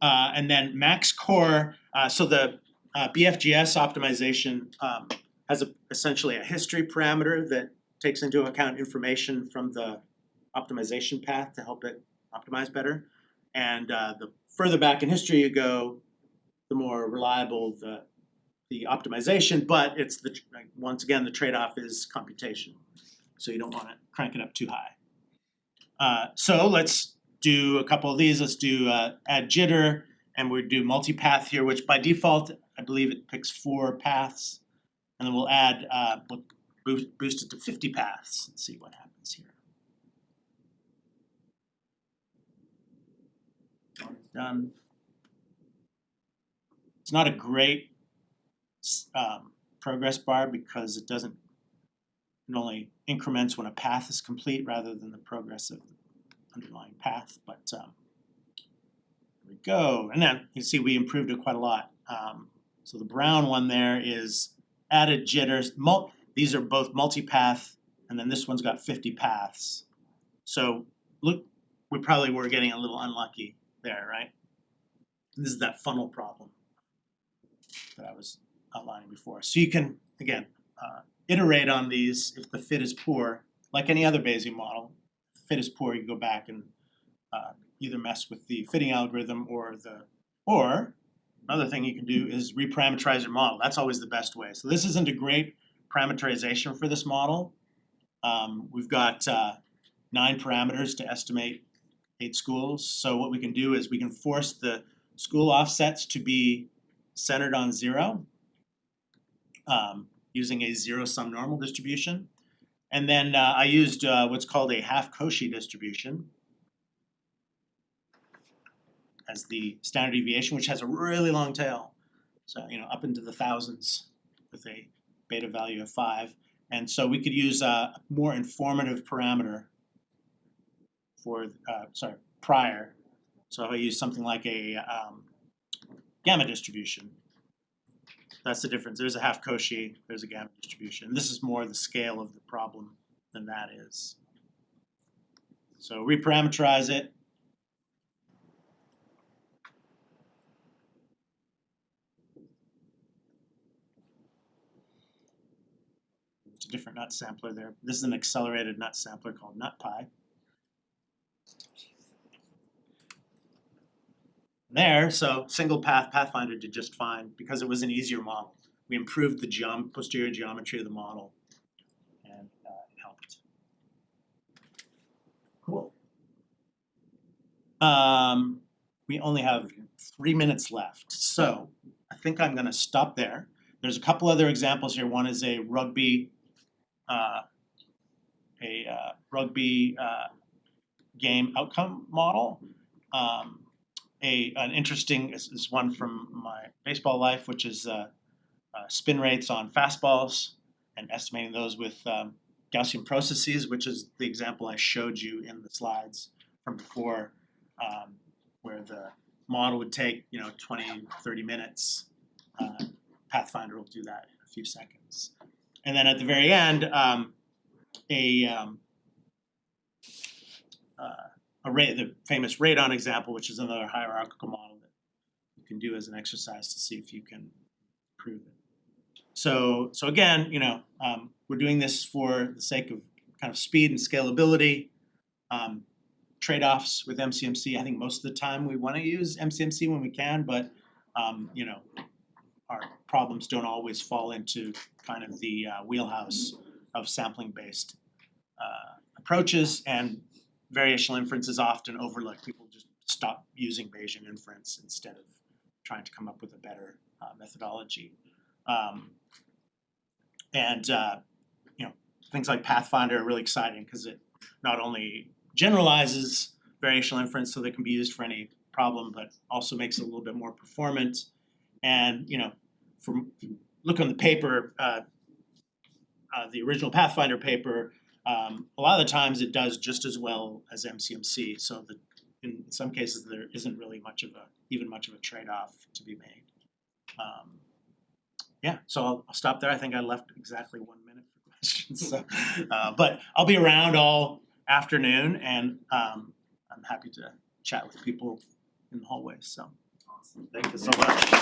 C: And then max core, so the BFGS optimization has essentially a history parameter that takes into account information from the optimization path to help it optimize better. And the further back in history you go, the more reliable the optimization, but it's once again the trade-off is computation. So you don't want to crank it up too high. So let's do a couple of these. Let's do add jitter, and we'll do multipath here, which by default I believe it picks 4 paths, and then we'll add we'll boost it to 50 paths and see what happens here. Done. It's not a great progress bar because it only increments when a path is complete rather than the progress of the underlying path. But here we go, and then you see we improved it quite a lot. So the brown one there is added jitters. These are both multipath, and then this one's got 50 paths. So look, we probably were getting a little unlucky there, right? This is that funnel problem that I was outlining before. So you can, again, iterate on these if the fit is poor, like any other Bayesian model. If the fit is poor, you can go back and either mess with the fitting algorithm or another thing you can do is reparameterize your model. That's always the best way. So this isn't a great parameterization for this model. We've got 9 parameters to estimate 8 schools. So what we can do is we can force the school offsets to be centered on 0 using a zero-sum normal distribution. And then I used what's called a half Cauchy distribution as the standard deviation, which has a really long tail. So, up into the thousands with a beta value of 5. And so we could use a more informative parameter for, prior. So I use something like a gamma distribution. That's the difference. There's a half Cauchy, there's a gamma distribution. This is more the scale of the problem than that is. So reparameterize it. It's a different nut sampler there. This is an accelerated nut sampler called NutPy. There, so single path Pathfinder did just fine because it was an easier model. We improved the posterior geometry of the model, and it helped. Cool. We only have 3 minutes left, so I think I'm going to stop there. There's a couple other examples here. One is a rugby game outcome model. An interesting is one from my baseball life, which is spin rates on fastballs and estimating those with Gaussian processes, which is the example I showed you in the slides from before, where the model would take 20, 30 minutes. Pathfinder will do that in a few seconds. And then at the very end, the famous radon example, which is another hierarchical model that you can do as an exercise to see if you can prove it. So again, we're doing this for the sake of kind of speed and scalability. Trade-offs with MCMC. I think most of the time we want to use MCMC when we can, but our problems don't always fall into kind of the wheelhouse of sampling-based approaches, and variational inference is often overlooked. People just stop using Bayesian inference instead of trying to come up with a better methodology. Things like Pathfinder are really exciting because it not only generalizes variational inference so that it can be used for any problem, but also makes it a little bit more performant. And look on the paper, the original Pathfinder paper, a lot of the times it does just as well as MCMC. So that in some cases there isn't really much of a trade-off to be made. So I'll stop there. I think I left exactly 1 minute for questions. So, but I'll be around all afternoon, and I'm happy to chat with people in the hallways. So, awesome. Thank you so much.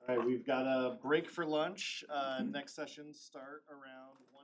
B: All right, we've got a break for lunch. Next sessions start around 1.